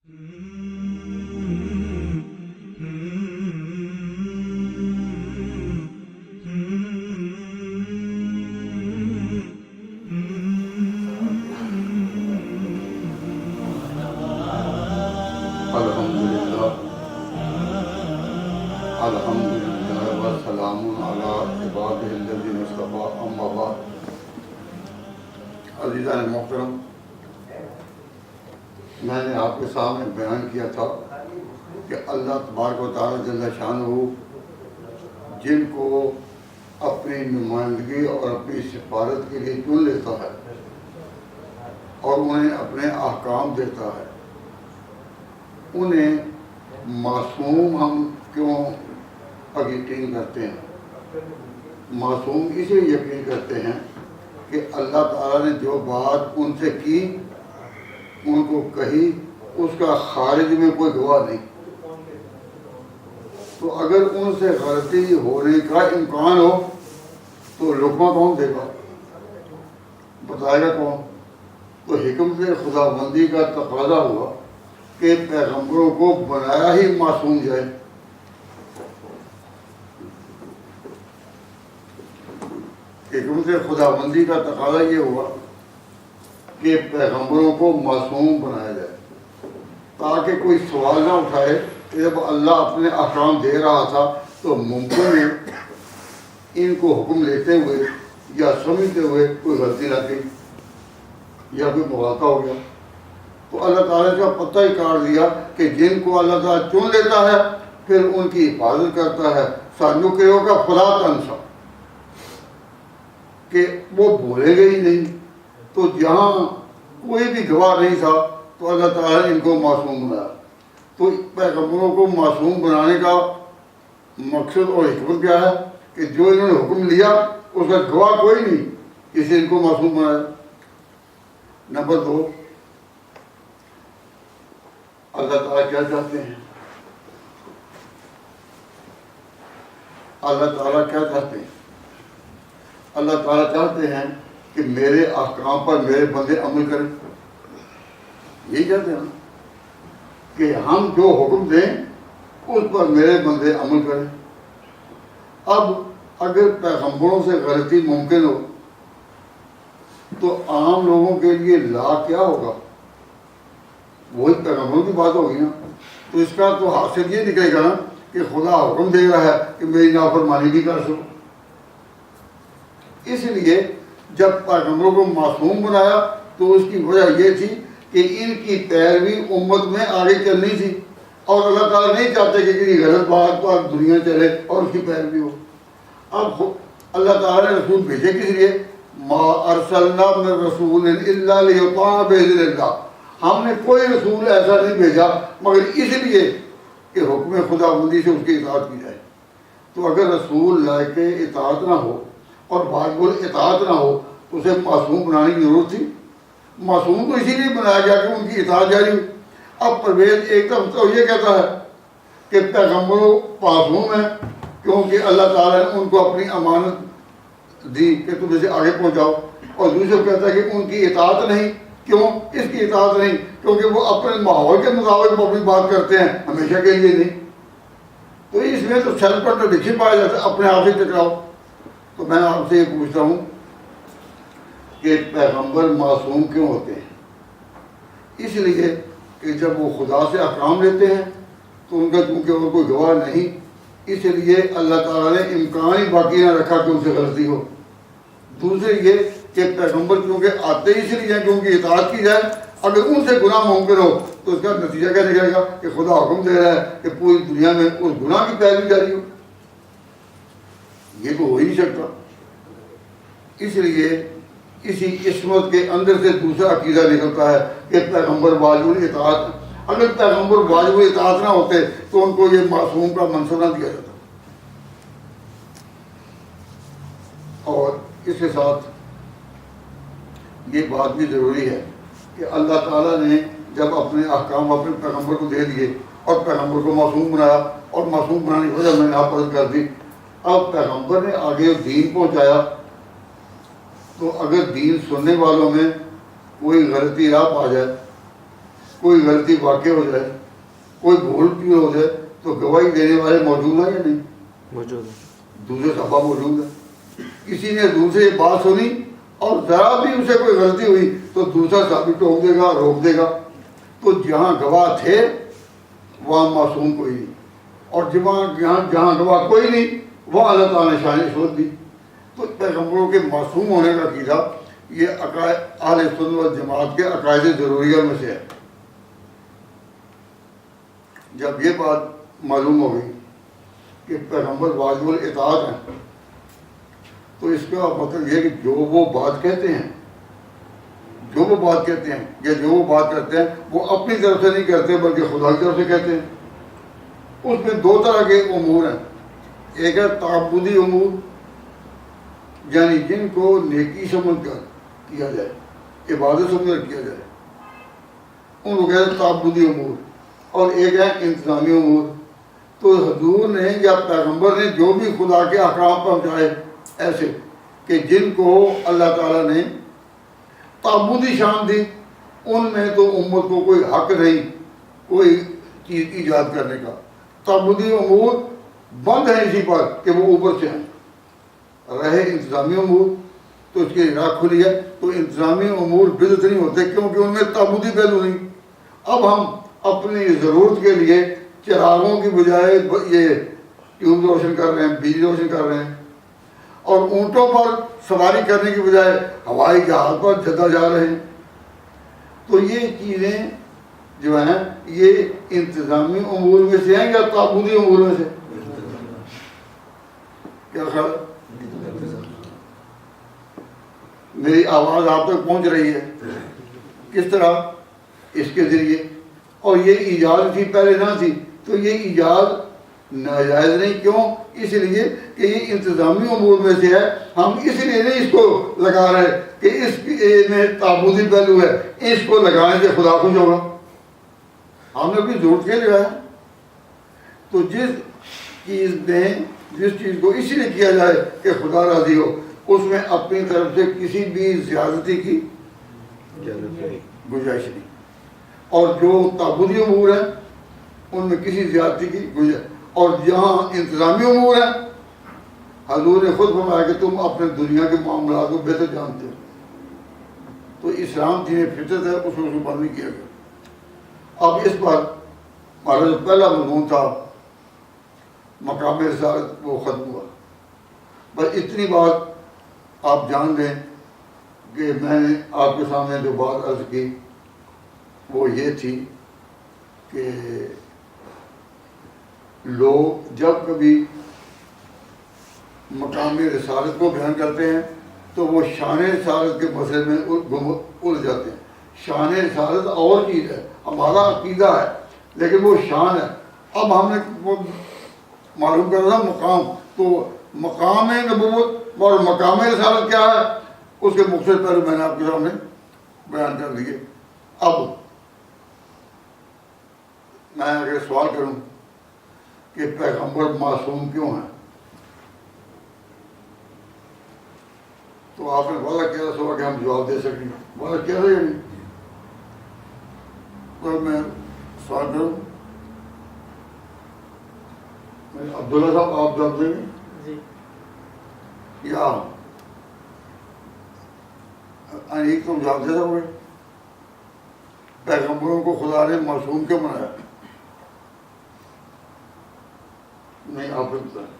الحمدللہ والسلام علی عبادہ الذین اصطفیٰ، اما بعد۔ عزیزان محترم، میں نے آپ کے سامنے بیان کیا تھا کہ اللہ تبارک و تعالیٰ جل شانہ جن کو اپنی نمائندگی اور اپنی سفارت کے لیے چن لیتا ہے اور انہیں اپنے احکام دیتا ہے، انہیں معصوم ہم کیوں یقین کرتے ہیں؟ معصوم اس لیے یقین کرتے ہیں کہ اللہ تعالیٰ نے جو بات ان سے کی، ان کو کہی، اس کا خارج میں کوئی گواہ نہیں۔ تو اگر ان سے غلطی ہونے کا امکان ہو تو لقمہ کون دے گا، بتائے گا کون؟ تو حکمت خدا بندی کا تقاضا ہوا کہ پیغمبروں کو بنایا ہی معصوم جائے۔ حکمت خدا بندی کا تقاضا یہ ہوا کہ پیغمبروں کو معصوم بنایا جائے تاکہ کوئی سوال نہ اٹھائے کہ جب اللہ اپنے احکام دے رہا تھا تو ممکن ہے ان کو حکم لیتے ہوئے یا سمجھتے ہوئے کوئی غلطی نہ کی یا کوئی مغالطہ ہو گیا۔ تو اللہ تعالیٰ کا پتہ ہی کاٹ دیا کہ جن کو اللہ تعالیٰ چن لیتا ہے پھر ان کی حفاظت کرتا ہے۔ سانجو کے ہوگا خدا تنسا کہ وہ بھولے گے ہی نہیں۔ تو جہاں کوئی بھی گواہ نہیں تھا تو اللہ تعالیٰ نے ان کو معصوم بنایا۔ تو پیغمبروں کو معصوم بنانے کا مقصد اور حکمت کیا ہے کہ جو انہوں نے حکم لیا اس کا گواہ کوئی نہیں، اس لیے ان کو معصوم بنایا۔ نمبر 2، اللہ تعالیٰ کیا چاہتے ہیں؟ اللہ تعالیٰ کیا چاہتے ہیں؟ اللہ تعالیٰ چاہتے ہیں کہ میرے احکام پر میرے بندے عمل کریں۔ یہی چاہتے ہیں کہ ہم جو حکم دیں اس پر میرے بندے عمل کریں۔ اب اگر پیغمبروں سے غلطی ممکن ہو تو عام لوگوں کے لیے لا کیا ہوگا؟ وہی پیغمبروں کی بات ہوگی نا۔ تو اس کا تو حاصل یہ نکلے گا نا کہ خدا حکم دے رہا ہے کہ میری نافرمانی بھی کر سکو۔ اس لیے جب پیغمبروں کو معصوم بنایا تو اس کی وجہ یہ تھی کہ ان کی پیروی امت میں آگے چلنی تھی، اور اللہ تعالیٰ نہیں چاہتے کہ کسی غلط بات پر دنیا چلے اور اس کی پیروی ہو۔ اب اللہ تعالیٰ نے رسول بھیجے کس لیے؟ ما ارسلنا من رسول الا لیطاع باذن اللہ۔ ہم نے کوئی رسول ایسا نہیں بھیجا مگر اس لیے کہ حکم خدا بندی سے اس کی اطاعت کی جائے۔ تو اگر رسول لائق اطاعت نہ ہو اور واجب الاطاعت نہ ہو تو اسے معصوم بنانے کی ضرورت تھی؟ معصوم کو اسی لیے بنایا گیا کہ ان کی اطاعت جاری ہو۔ اب پرویز ایک طرف تو یہ کہتا ہے کہ پیغمبروں معصوم ہیں کیونکہ اللہ تعالیٰ نے ان کو اپنی امانت دی کہ تم اسے آگے پہنچاؤ، اور دوسرے کہتا ہے کہ ان کی اطاعت نہیں۔ کیوں اس کی اطاعت نہیں؟ کیونکہ وہ اپنے ماحول کے مطابق اپنی بات کرتے ہیں، ہمیشہ کے لیے نہیں۔ تو اس میں تو سیلف کنٹرڈکشن پایا جاتا ہے، اپنے آپ سے ٹکراؤ۔ تو میں آپ سے یہ پوچھتا ہوں کہ پیغمبر معصوم کیوں ہوتے ہیں؟ اس لیے کہ جب وہ خدا سے احکام لیتے ہیں تو ان کا کیونکہ اور کوئی گواہ نہیں، اس لیے اللہ تعالیٰ نے امکان ہی باقی نہ رکھا کہ ان سے غلطی ہو۔ دوسرے یہ کہ پیغمبر کیونکہ آتے ہی اس لیے ہیں کہ ان کی اطاعت کی جائے، اگر ان سے گناہ ممکن ہو تو اس کا نتیجہ کیا نکلے گا کہ خدا حکم دے رہا ہے کہ پوری دنیا میں اس گناہ کی پیروی جاری ہو۔ یہ تو ہو ہی نہیں سکتا۔ اس لیے اسی عصمت کے اندر سے دوسرا عقیدہ نکلتا ہے کہ پیغمبر واجب الاطاعت۔ اگر پیغمبر واجب الاطاعت نہ ہوتے تو ان کو یہ معصوم کا منصب نہ دیا جاتا۔ اور اس کے ساتھ یہ بات بھی ضروری ہے کہ اللہ تعالیٰ نے جب اپنے احکام اپنے پیغمبر کو دے دیے اور پیغمبر کو معصوم بنایا، اور معصوم بنانے کی وجہ میں نے آپ پر کر دی، اب پیغمبر نے آگے دین پہنچایا، تو اگر دین سننے والوں میں کوئی غلطی راہ پا جائے کوئی غلطی واقع ہو جائے، کوئی بھول بھی ہو جائے، تو گواہی دینے والے موجود ہیں یا نہیں؟ موجود ہے، دوسرے صحابہ موجود ہیں. کسی نے دوسرے بات سنی اور ذرا بھی اسے کوئی غلطی ہوئی تو دوسرا صحابی ٹوک دے گا، روک دے گا. تو جہاں گواہ تھے وہاں معصوم کوئی نہیں، اور جہاں گواہ کوئی نہیں وہاں اللہ تعالیٰ نے شان عصمت دی. تو پیغمبروں کے معصوم ہونے کا عقیدہ یہ اہل سنت والجماعت کے عقائد ضروریہ میں سے ہے. جب یہ بات معلوم ہو گئی کہ پیغمبر واجب الاطاعت ہیں، تو اس کا مطلب یہ ہے کہ جو وہ بات کہتے ہیں یا جو وہ بات کرتے ہیں وہ اپنی طرف سے نہیں کرتے بلکہ خدا کی طرف سے کہتے ہیں. اس میں دو طرح کے امور ہیں. ایک ہے تعبدی امور، یعنی جن کو نیکی سمجھ کر کیا جائے، عبادت سمجھ کر کیا جائے، ان کو کہتے ہیں تعبدی امور. اور ایک ہے انتظامی امور. تو حضور نے یا پیغمبر نے جو بھی خدا کے احکام پہنچائے ایسے کہ جن کو اللہ تعالیٰ نے تعبدی شان دی، ان میں تو امت کو کوئی حق نہیں کوئی چیز ایجاد کرنے کا. تعبدی امور بند ہیں اسی پر کہ وہ اوپر سے ہیں. رہے انتظامی امور تو اس کی راہ کھلی ہے. تو انتظامی امور بدعت نہیں ہوتے کیونکہ ان میں تعبدی پہلو نہیں. اب ہم اپنی ضرورت کے لیے چراغوں کی بجائے یہ ٹیوب روشن کر رہے ہیں، بجلی روشن کر رہے ہیں، اور اونٹوں پر سواری کرنے کی بجائے ہوائی جہاز پر جدہ جا رہے ہیں. تو یہ چیزیں جو ہیں یہ انتظامی امور میں سے ہیں یا تعبدی امور میں سے؟ کیا خیال؟ میری آواز آپ تک پہنچ رہی ہے کس طرح؟ اس کے ذریعے. اور یہ ایجاد تھی پہلے نہ تھی تو یہ ایجاد ناجائز نہیں. کیوں؟ اس لیے کہ یہ انتظامی امور میں سے ہے. ہم اس لیے نہیں اس کو لگا رہے کہ اس میں تعبدی پہلو ہے، اس کو لگانے سے خدا خوش ہوگا. ہم نے اپنی ضرورت کے لیے لگایا. تو جس چیز کو اسی لیے کیا جائے کہ خدا راضی ہو، اس میں اپنی طرف سے کسی بھی زیادتی کی گنجائش نہیں. اور جو تعبدی امور ہیں ان میں کسی زیادتی کی گنجائش. اور جہاں انتظامی امور ہیں حضور نے خود فرمایا کہ تم اپنے دنیا کے معاملات کو بہتر جانتے ہو. تو اسلام دین فطرت ہے، اس کو بند نہیں کیا گیا. اب اس پر ہمارا جو پہلا مضمون تھا مقام رسالت وہ ختم ہوا. بس اتنی بات آپ جان لیں کہ میں نے آپ کے سامنے جو بات عرض کی وہ یہ تھی کہ لوگ جب کبھی مقام رسالت کو بیان کرتے ہیں تو وہ شان رسالت کے مسئلے میں الجھ جاتے ہیں. شان رسالت اور چیز ہے، ہمارا عقیدہ ہے لیکن وہ شان ہے. اب ہم نے وہ معلوم کرنا تھا مقام. تو مقام نبوت اور مقام رسالت کیا ہے اس کے مختصر پہلو میں نے آپ کے سامنے بیان کر دیے. اب میں اگر سوال کروں کہ پیغمبر معصوم کیوں ہیں تو آپ نے وعدہ کیا تھا کہ ہم جواب دے سکیں. وعدہ کیا تھا یا نہیں؟ تو میں سوال کروں عبداللہ صاحب آپ جواب دیں گے یا ایک تم جواب دے سکو گے؟ پیغمبروں کو خدا نے معصوم کیوں بنایا؟ نہیں آپ کو بتائیں.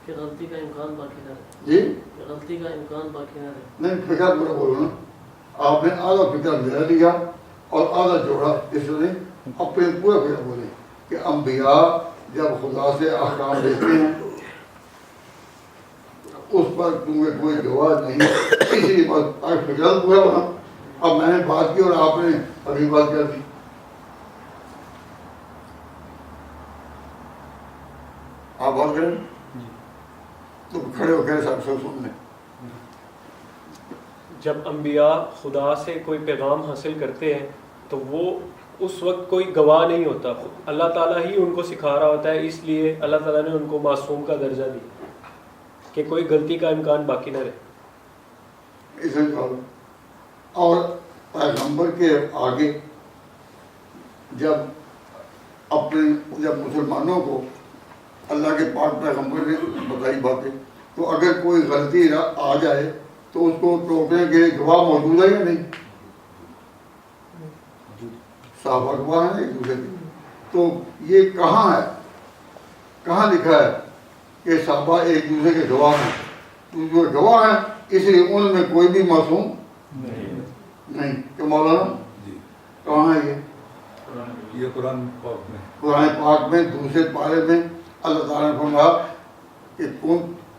کہ غلطی کا امکان باقی نہ رہے. جی غلطی کا امکان باقی نہ رہے. نہیں فکر پورا بولو نا. آپ نے آدھا فکر لے لیا اور آدھا جوڑا. اس نے اپنے پورا فکر بولے کہ انبیاء جب خدا سے احکام لیتے ہیں اس پر تمہیں کوئی گواہ نہیں. اسی لیے بات آج فکر پورا بنا. اب میں نے بات کی اور آپ نے ابھی بات کر دی. آپ بات کریں تو کھڑے ہو کے سب سن لیں. جب انبیاء خدا سے کوئی پیغام حاصل کرتے ہیں تو وہ اس وقت کوئی گواہ نہیں ہوتا، اللہ تعالیٰ ہی ان کو سکھا رہا ہوتا ہے. اس لیے اللہ تعالیٰ نے ان کو معصوم کا درجہ دیا کہ کوئی غلطی کا امکان باقی نہ رہے. اسے اور پیغمبر کے آگے جب مسلمانوں کو اللہ کے پاک پیغمبر نے بتائی باتیں، تو اگر کوئی غلطی آ جائے تو اس کو ٹوکنے کے گواہ موجود ہے یا نہیں؟ صحابہ گواہ ہیں ایک دوسرے کے. تو یہ کہاں ہے، کہاں لکھا ہے کہ صحابہ ایک دوسرے کے گواہ ہیں؟ تو جو گواہ ہیں اس لیے ان میں کوئی بھی معصوم نہیں. کہ مولانا کہاں ہے یہ قرآن پاک میں، قرآن پاک میں دوسرے پارے میں اللہ تعالیٰ نے فرمایا کہ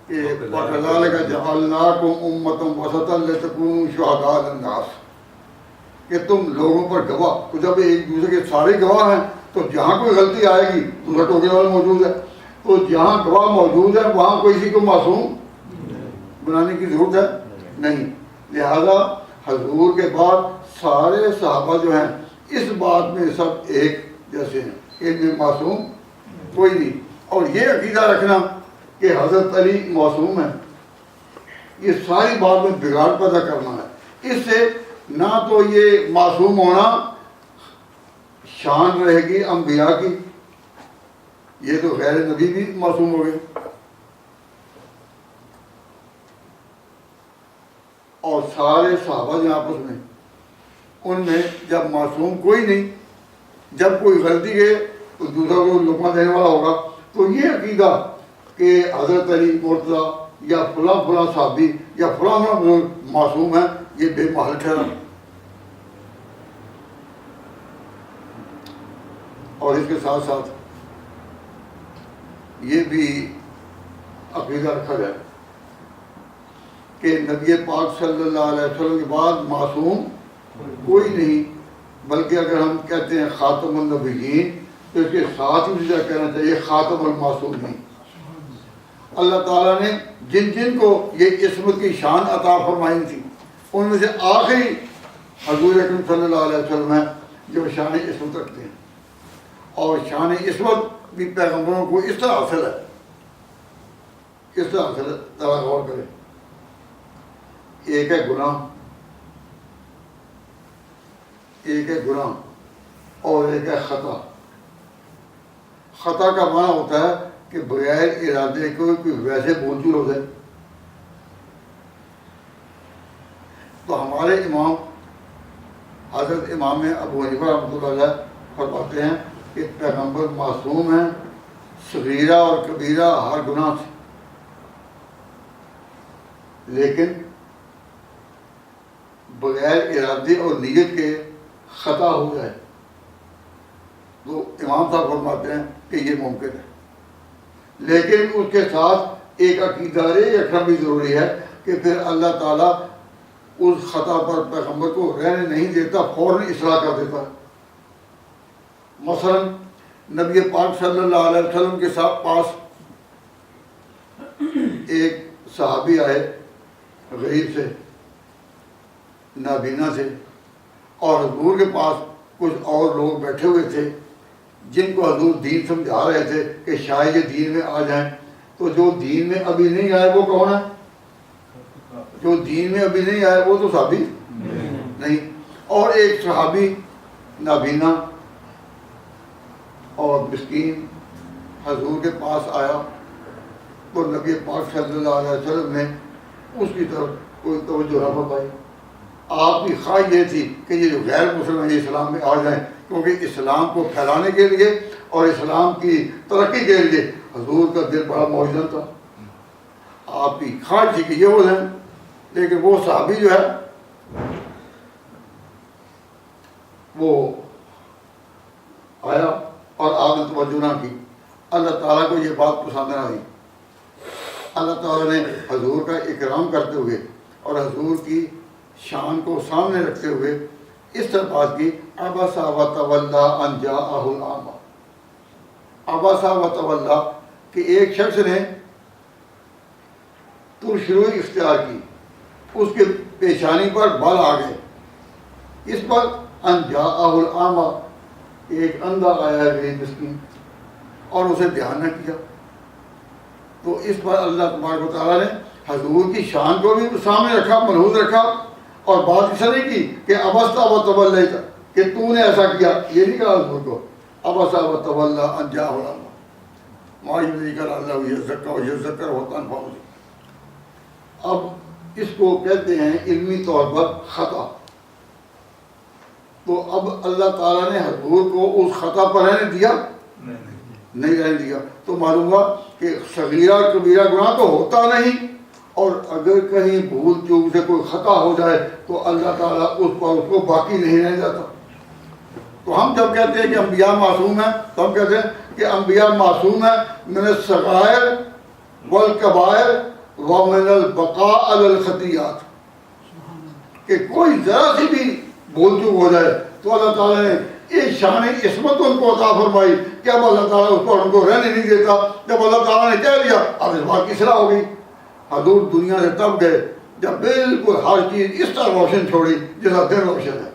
وَكَذَلِكَ جَعَلْنَاكُمْ أُمَّةً وَسَطًا لِتَكُونُوا شُهَدَاءَ عَلَى النَّاسِ، کہ تم لوگوں پر گواہ. تو جب ایک دوسرے کے سارے گواہ ہیں تو جہاں کوئی غلطی آئے گی دوسرا ٹوکنے والا موجود ہے. تو جہاں گواہ موجود ہے وہاں کسی کو معصوم بنانے کی ضرورت ہے نہیں. لہذا حضور کے بعد سارے صحابہ جو ہیں اس بات میں سب ایک جیسے ہیں کہ ان میں معصوم کوئی نہیں. اور یہ عقیدہ رکھنا کہ حضرت علی معصوم ہے، یہ ساری بات میں بگاڑ پیدا کرنا ہے. اس سے نہ تو یہ معصوم ہونا شان رہے گی انبیاء کی، یہ تو غیر نبی بھی معصوم ہو گئے. اور سارے صحابہ جو آپس میں ان میں جب معصوم کوئی نہیں، جب کوئی غلطی ہے تو دوسرا کو لقمہ دینے والا ہوگا. تو یہ عقیدہ کہ حضرت علی مرتضیٰ یا فلاں فلاں صحابی یا فلاں فلاں بزرگ معصوم ہیں، یہ بے محل ٹھہرا. اور اس کے ساتھ ساتھ یہ بھی عقیدہ رکھا جائے کہ نبی پاک صلی اللہ علیہ وسلم کے بعد معصوم کوئی نہیں، بلکہ اگر ہم کہتے ہیں خاتم النبیین تو اس کے ساتھ ہی مجھے کہنا چاہیے خاتم المعصومین. اللہ تعالیٰ نے جن جن کو یہ عصمت کی شان عطا فرمائی تھی ان میں سے آخری حضور اکرم صلی اللہ علیہ وسلم ہیں جو شان عصمت رکھتے ہیں. اور شان عصمت بھی پیغمبروں کو اس طرح حاصل ہے، اس طرح حاصل ہے. ذرا غور کریں. ایک ہے گناہ، ایک ہے گناہ اور ایک ہے خطا. خطا کا معنی ہوتا ہے کہ بغیر ارادے کو کوئی ویسے بول چول ہو جائے. تو ہمارے امام حضرت امام ابو حنیفہ رحمۃ اللہ علیہ فرماتے ہیں کہ پیغمبر معصوم ہیں صغیرہ اور کبیرہ ہر گناہ سے، لیکن بغیر ارادے اور نیت کے خطا ہو جائے تو امام صاحب فرماتے ہیں کہ یہ ممکن ہے. لیکن اس کے ساتھ ایک عقیدہ رکھنا بھی ضروری ہے کہ پھر اللہ تعالیٰ اس خطا پر پیغمبر کو رہنے نہیں دیتا، فوراً اصلاح کر دیتا. مثلا نبی پاک صلی اللہ علیہ وسلم کے ساتھ پاس ایک صحابی آئے غریب سے، نابینا سے، اور حضور کے پاس کچھ اور لوگ بیٹھے ہوئے تھے جن کو حضور دین سمجھا رہے تھے کہ شاید یہ دین میں آ جائیں. تو جو دین میں ابھی نہیں آئے وہ کون ہے؟ جو دین میں ابھی نہیں آئے وہ تو صحابی نہیں. اور ایک صحابی نابینا اور مسکین حضور کے پاس آیا تو نبی پاک صلی اللہ علیہ وسلم نے اس کی طرف کوئی توجہ نہ فرمائی. آپ کی خواہش یہ تھی کہ یہ جو غیر مسلم ہیں اسلام میں آ جائیں، کیونکہ اسلام کو پھیلانے کے لیے اور اسلام کی ترقی کے لیے حضور کا دل بڑا موجود تھا. آپ کی خواہش تھی کہ یہ ہو جائیں، لیکن وہ صحابی جو ہے وہ آیا اور آپ نے توجہ نہ کی. اللہ تعالیٰ کو یہ بات پسند نہ آئی. اللہ تعالیٰ نے حضور کا اکرام کرتے ہوئے اور حضور کی شان کو سامنے رکھتے ہوئے اس طرح بات کی، عبس وتولی ان جاءہ الاعمی. عبس وتولی کہ ایک شخص نے ترشروئی اختیار کی، اس کے پیشانی پر بال آ گئے. اس پر ان جاءہ الاعمی، ایک اندھا آیا ہے غریب مسکین اور اسے دھیان نہ کیا. تو اس پر اللہ تبارک و تعالیٰ نے حضور کی شان کو بھی سامنے رکھا، ملحوظ رکھا، اور بات اس نہیں کی کہ ابسطا و تولیت، کہ تو نے ایسا کیا، یہ نہیں کہا حضور کو اب اصاب طلّہ انجا معیوبی کر اللہ یذکر ہوتا فوز. اب اس کو کہتے ہیں علمی طور پر خطا. تو اب اللہ تعالیٰ نے حضور کو اس خطا پر رہنے دیا؟ نہیں رہنے دیا. تو معلوم ہوا کہ صغیرہ اور کبیرہ گناہ تو ہوتا نہیں، اور اگر کہیں بھول چوک سے کوئی خطا ہو جائے تو اللہ تعالیٰ اس پر اس کو باقی نہیں رہ جاتا. تو ہم جب کہتے ہیں کہ انبیاء معصوم ہیں تو ہم کہتے ہیں کہ انبیاء معصوم ہیں من الصغائر والکبائر ومن البقاء علی الخطیات، کہ کوئی ذرا سی بھی بھول چوک ہو جائے تو اللہ تعالیٰ نے ایک شان عصمت ان کو عطا فرمائی کہ اب اللہ تعالیٰ اس پر ان کو رہنے نہیں دیتا. جب اللہ تعالیٰ نے کہہ لیا اب اس بات کی اصلاح ہو گئی. حضور دنیا سے تب گئے جب بالکل ہر چیز اس طرح روشن چھوڑی جیسا دن روشن ہے.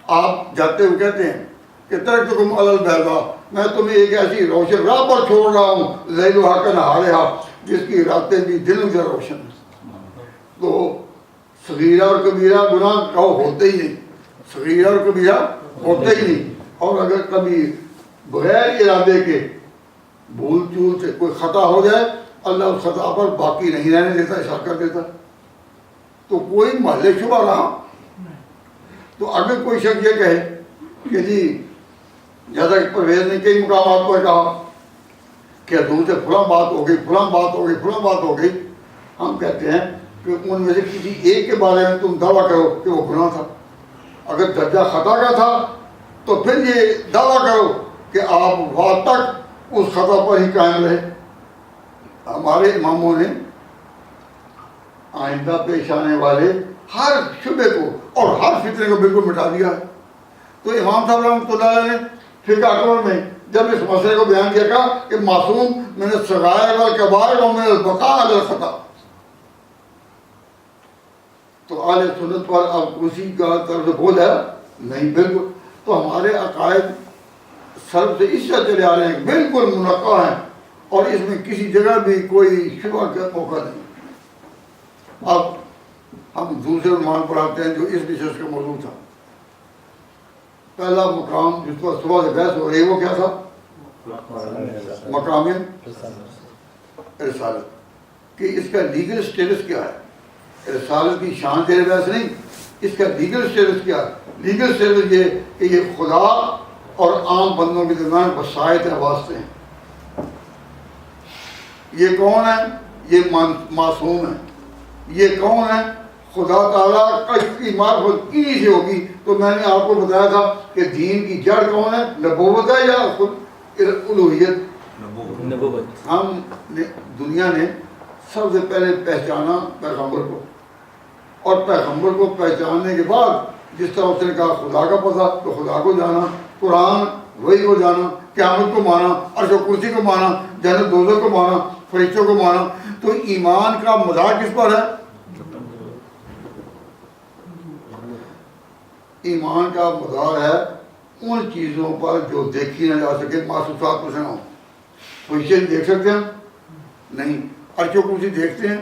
آپ جاتے ہوئے کہتے ہیں کہ ترکتکم علی البیضاء، میں تمہیں ایک ایسی روشن راہ پر چھوڑ رہا ہوں لیلھا کنہارھا، جس کی راتیں بھی دن سے روشن. تو صغیرہ اور کبیرہ گناہ ہوتے ہی نہیں، صغیرہ اور کبیرہ ہوتے ہی نہیں. اور اگر کبھی بغیر ارادے کے بھول چول سے کوئی خطا ہو جائے اللہ اس خطا پر باقی نہیں رہنے دیتا، اشارہ کر دیتا. تو کوئی محل شبہ رہا. تو اگر کوئی شخص یہ کہے کہ جی جیسا کہ پرویز نے کئی مقامات پر کہا کہ حضور سے فلاں بات ہو گئی، فلاں بات ہو گئی، فلاں بات ہو گئی، ہم کہتے ہیں کہ ان میں سے کسی ایک کے بارے میں تم دعویٰ کرو کہ وہ گناہ تھا. اگر درجہ خطا کا تھا تو پھر یہ دعویٰ کرو کہ آپ وہاں تک اس خطا پر ہی قائم رہے. ہمارے اماموں نے آئندہ پیش آنے والے ہر شبے کو اور ہر فتنے کو بالکل مٹا دیا ہے. تو امام صاحب رحمۃ اللہ علیہ نے فقہ اکبر میں جب اس مسئلے کو بیان کیا کہا کہ معصوم من الصغائر والکبائر ومن البقاء علی الخطا. تو اہل سنت پر اب اسی کا طرز بول ہے نہیں، بالکل. تو ہمارے عقائد سر سے اس سے چلے آ رہے ہیں، بالکل منقع ہیں، اور اس میں کسی جگہ بھی کوئی شبہ کا موقع نہیں. اب ہم دوسرے عنوان پر آتے ہیں جو اس نشست کا موضوع تھا. پہلا مقام جس پر صبح سے بحث ہو رہی ہے وہ کیا تھا؟ مقام رسالت، کہ اس کا لیگل سٹیٹس کیا ہے. رسالت کی شان تیرے بحث نہیں، اس کا لیگل سٹیٹس کیا ہے. لیگل سٹیٹس یہ کہ یہ خدا اور عام بندوں کے درمیان وسائط ہیں، واسطے ہیں. یہ کون ہے؟ یہ معصوم ہے. یہ کون ہے؟ خدا تعالیٰ کا کی معرفت انہی سے ہوگی. تو میں نے آپ کو بتایا تھا کہ دین کی جڑ کون ہے؟ نبوت ہے یا خود الوہیت؟ نبوت. ہم نے دنیا نے سب سے پہلے پہچانا پیغمبر کو، اور پیغمبر کو پہچاننے کے بعد جس طرح اس نے کہا خدا کا پتہ تو خدا کو جانا، قرآن وہی کو جانا، قیامت کو مانا، عرش و کرسی کو مانا، جنت دوزخ کو مانا، فرشتوں کو مانا. تو ایمان کا مدار کس پر ہے؟ ایمان کا مدار ہے ان چیزوں پر جو دیکھی نہ جا سکے، محسوسات کچھ نہ ہو. فرشتے دیکھ سکتے ہیں؟ نہیں. عرش و کرسی دیکھتے ہیں؟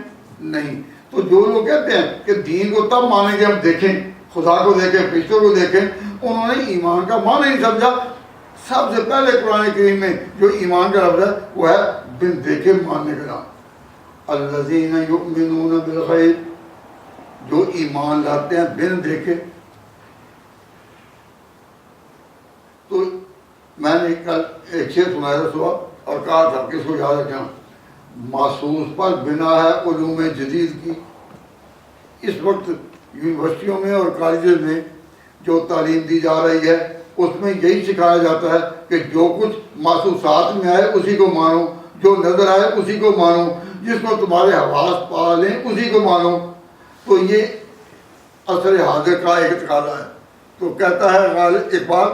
نہیں. تو جو لوگ کہتے ہیں کہ دین کو تب مانیں گے ہم دیکھیں، خدا کو دیکھیں، فرشتوں کو دیکھیں، انہوں نے ایمان کا معنی نہیں سمجھا. سب سے پہلے قرآن کریم میں جو ایمان کا لفظ ہے وہ ہے بن دیکھے ماننے کا نام. الذین یؤمنون بالغیب، جو ایمان لاتے ہیں بن دیکھے. تو میں نے کل ایک شعر سنایا تھا صبح اور کہا تھا کس کو یاد رکھنا، محسوس پر بنا ہے علوم جدید کی. اس وقت یونیورسٹیوں میں اور کالجز میں جو تعلیم دی جا رہی ہے اس میں یہی سکھایا جاتا ہے کہ جو کچھ محسوسات میں آئے اسی کو مانو، جو نظر آئے اسی کو مانو، جس کو تمہارے حواس پا لیں اسی کو مانو. تو یہ عصر حاضر کا ایک تقاضا ہے. تو کہتا ہے غالب اقبال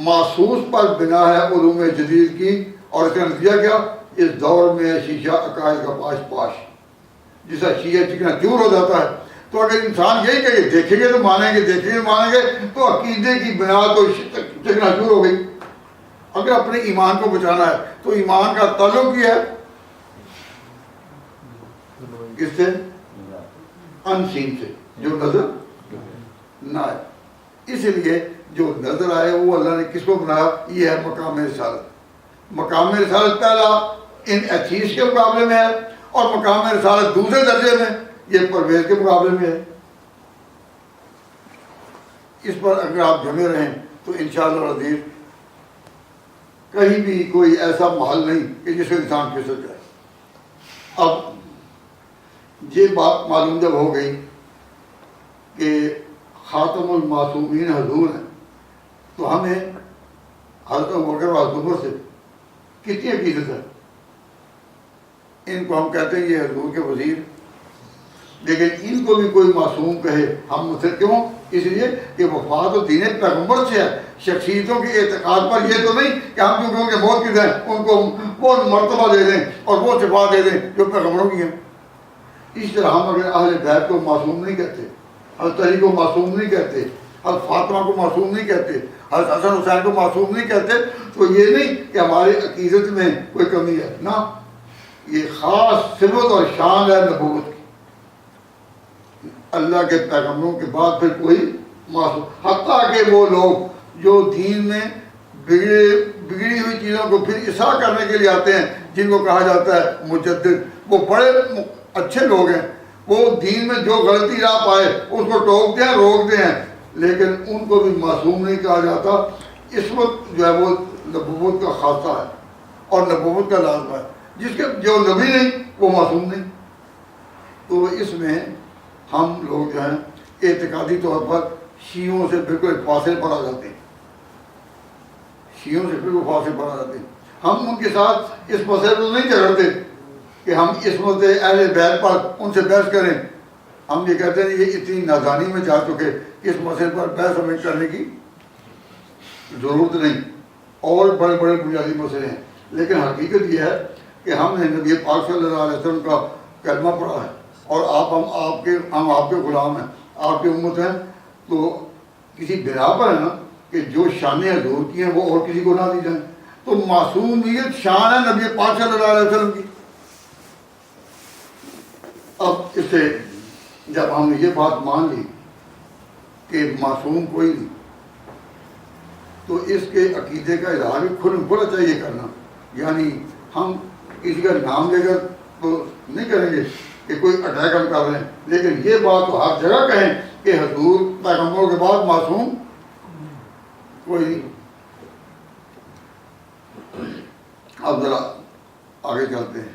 محسوس پر بنا ہے علوم جدید کی، اور اس کا نتیجہ کیا؟ اس دور میں شیشہ عقائد کا پاش پاش، جسا شیشہ چکنا چور ہو جاتا ہے. تو اگر انسان یہی کہ دیکھیں گے تو مانیں گے، دیکھیں گے مانیں گے، تو عقیدے کی بنا تو چکنا چور ہو گئی. اگر اپنے ایمان کو بچانا ہے تو ایمان کا تعلق کیا ہے کس سے؟ ان سین سے، جو نظر نہ آئے. اس لیے جو نظر آئے وہ اللہ نے کس کو بنایا؟ یہ ہے مقام رسالت۔ مقام رسالت پہلا ان اچیز کے مقابلے میں ہے، اور مقام رسالت دوسرے درجے میں یہ پرویز کے مقابلے میں ہے۔ اس پر اگر آپ جمے رہیں تو انشاءاللہ العزیز کہیں بھی کوئی ایسا محل نہیں کہ جس میں انسان پھسل جائے۔ اب یہ بات معلوم جب ہو گئی کہ خاتم المعصومین حضور ہیں، تو ہمیں حضرت ابوبکر و حضرت عمر سے کتنی عقیدت ہے۔ ان کو ہم کہتے ہیں یہ حضور کے وزیر، لیکن ان کو بھی کوئی معصوم کہے ہم مجھ کیوں؟ اس لیے کہ وفات و دین پیغمبر سے ہے۔ شخصیتوں کے اعتقاد پر یہ تو نہیں کہ ہم کیونکہ ان کے موت کی ہیں ان کو وہ مرتبہ دے دیں اور وہ صفات دے دیں جو پیغمبروں کی ہیں۔ اس طرح ہم اگر اہل بیت کو معصوم نہیں کہتے، حضرت علی کو معصوم نہیں کہتے، حضرت فاطمہ کو معصوم نہیں کہتے، حضرت حسن حسین کو معصوم نہیں کہتے، تو یہ نہیں کہ ہماری عقیدت میں کوئی کمی ہے، نہ، یہ خاص صفت اور شان ہے نبوت کی۔ اللہ کے پیغمبروں کے بعد پھر کوئی معصوم، حتیٰ کہ وہ لوگ جو دین میں بگڑی ہوئی چیزوں کو پھر اصلاح کرنے کے لیے آتے ہیں، جن کو کہا جاتا ہے مجدد، وہ بڑے اچھے لوگ ہیں، وہ دین میں جو غلطی راہ پائے اس کو ٹوکتے ہیں، روکتے ہیں، لیکن ان کو بھی معصوم نہیں کہا جاتا۔ اس وقت جو ہے وہ نبوت کا خاصہ ہے اور نبوت کا لازمہ ہے، جس کے جو نبی نہیں وہ معصوم نہیں۔ تو اس میں ہم لوگ جو ہیں اعتقادی طور پر شیعوں سے بالکل فاصل پر آ جاتے ہیں، شیعوں سے بالکل فاصل پر آ جاتے ہیں۔ ہم ان کے ساتھ اس مسئلے پر نہیں جھگڑتے کہ ہم اس مسئلے اہل بیت پر ان سے بحث کریں۔ ہم یہ کہتے ہیں یہ اتنی نادانی میں جا چکے کہ اس مسئلے پر بحث ہمیں کرنے کی ضرورت نہیں، اور بڑے بڑے بنیادی مسئلے ہیں۔ لیکن حقیقت یہ ہے کہ ہم نے نبی پاک صلی اللہ علیہ وسلم کا کلمہ پڑھا ہے، اور ہم آپ کے غلام ہیں، آپ کی امت ہیں، تو کسی بنا پر ہے نا کہ جو شان حضور کی ہیں وہ اور کسی کو نہ دی جائیں۔ تو معصومیت شان ہے نبی پاک صلی اللہ علیہ وسلم کی۔ اب اس سے جب ہم نے یہ بات مان لی کہ معصوم کوئی نہیں، تو اس کے عقیدے کا اظہار بھی کھل کھلا چاہیے کرنا۔ یعنی ہم کسی کا نام لے کر تو نہیں کریں گے کہ کوئی اٹیک ہم کر رہے ہیں، لیکن یہ بات تو ہر جگہ کہیں کہ حضور پیغمبروں کے بعد معصوم کوئی نہیں۔ اب ذرا آگے چلتے ہیں۔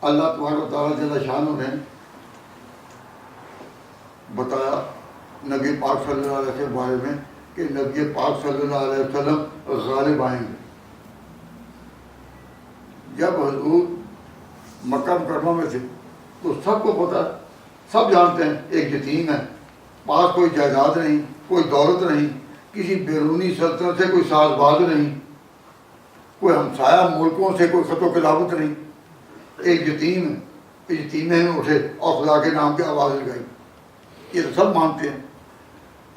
اللہ تبارک و تعالیٰ جل شانہ نے بتایا نبی پاک صلی اللہ علیہ وسلم کے بارے میں کہ نبی پاک صلی اللہ علیہ وسلم غالب آئیں گے۔ جب حضور مکہ مکرمہ میں تھے تو سب کو پتہ، سب جانتے ہیں ایک یتیم ہے، پاس کوئی جائیداد نہیں، کوئی دولت نہیں، کسی بیرونی سلطنت سے کوئی ساز باز نہیں، کوئی ہمسایہ ملکوں سے کوئی خط و کتابت نہیں، ایک یتیم ہے، یتیمے میں اٹھے اور خدا کے نام کی آواز لگائی، یہ تو سب مانتے ہیں۔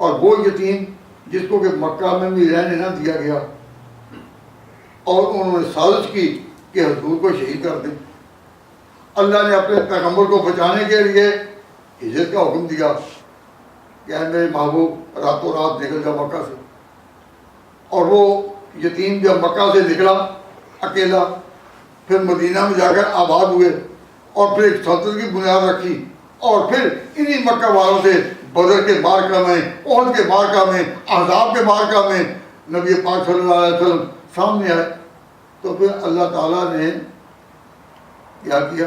اور وہ یتیم جس کو کہ مکہ میں بھی رہنے نہ دیا گیا، اور انہوں نے سازش کی کہ حضور کو شہید کر دیں۔ اللہ نے اپنے پیغمبر کو بچانے کے لیے ہجرت کا حکم دیا کہ اے میرے محبوب راتوں رات نکل جا مکہ سے۔ اور وہ یتیم جب مکہ سے نکلا اکیلا، پھر مدینہ میں جا کر آباد ہوئے، اور پھر ایک سلطنت کی بنیاد رکھی، اور پھر انہی مکہ والوں سے بدر کے معرکہ میں، احد کے معرکہ میں، احزاب کے معرکہ میں نبی پاک صلی اللہ علیہ وسلم سامنے آئے۔ تو پھر اللہ تعالیٰ نے کیا کیا؟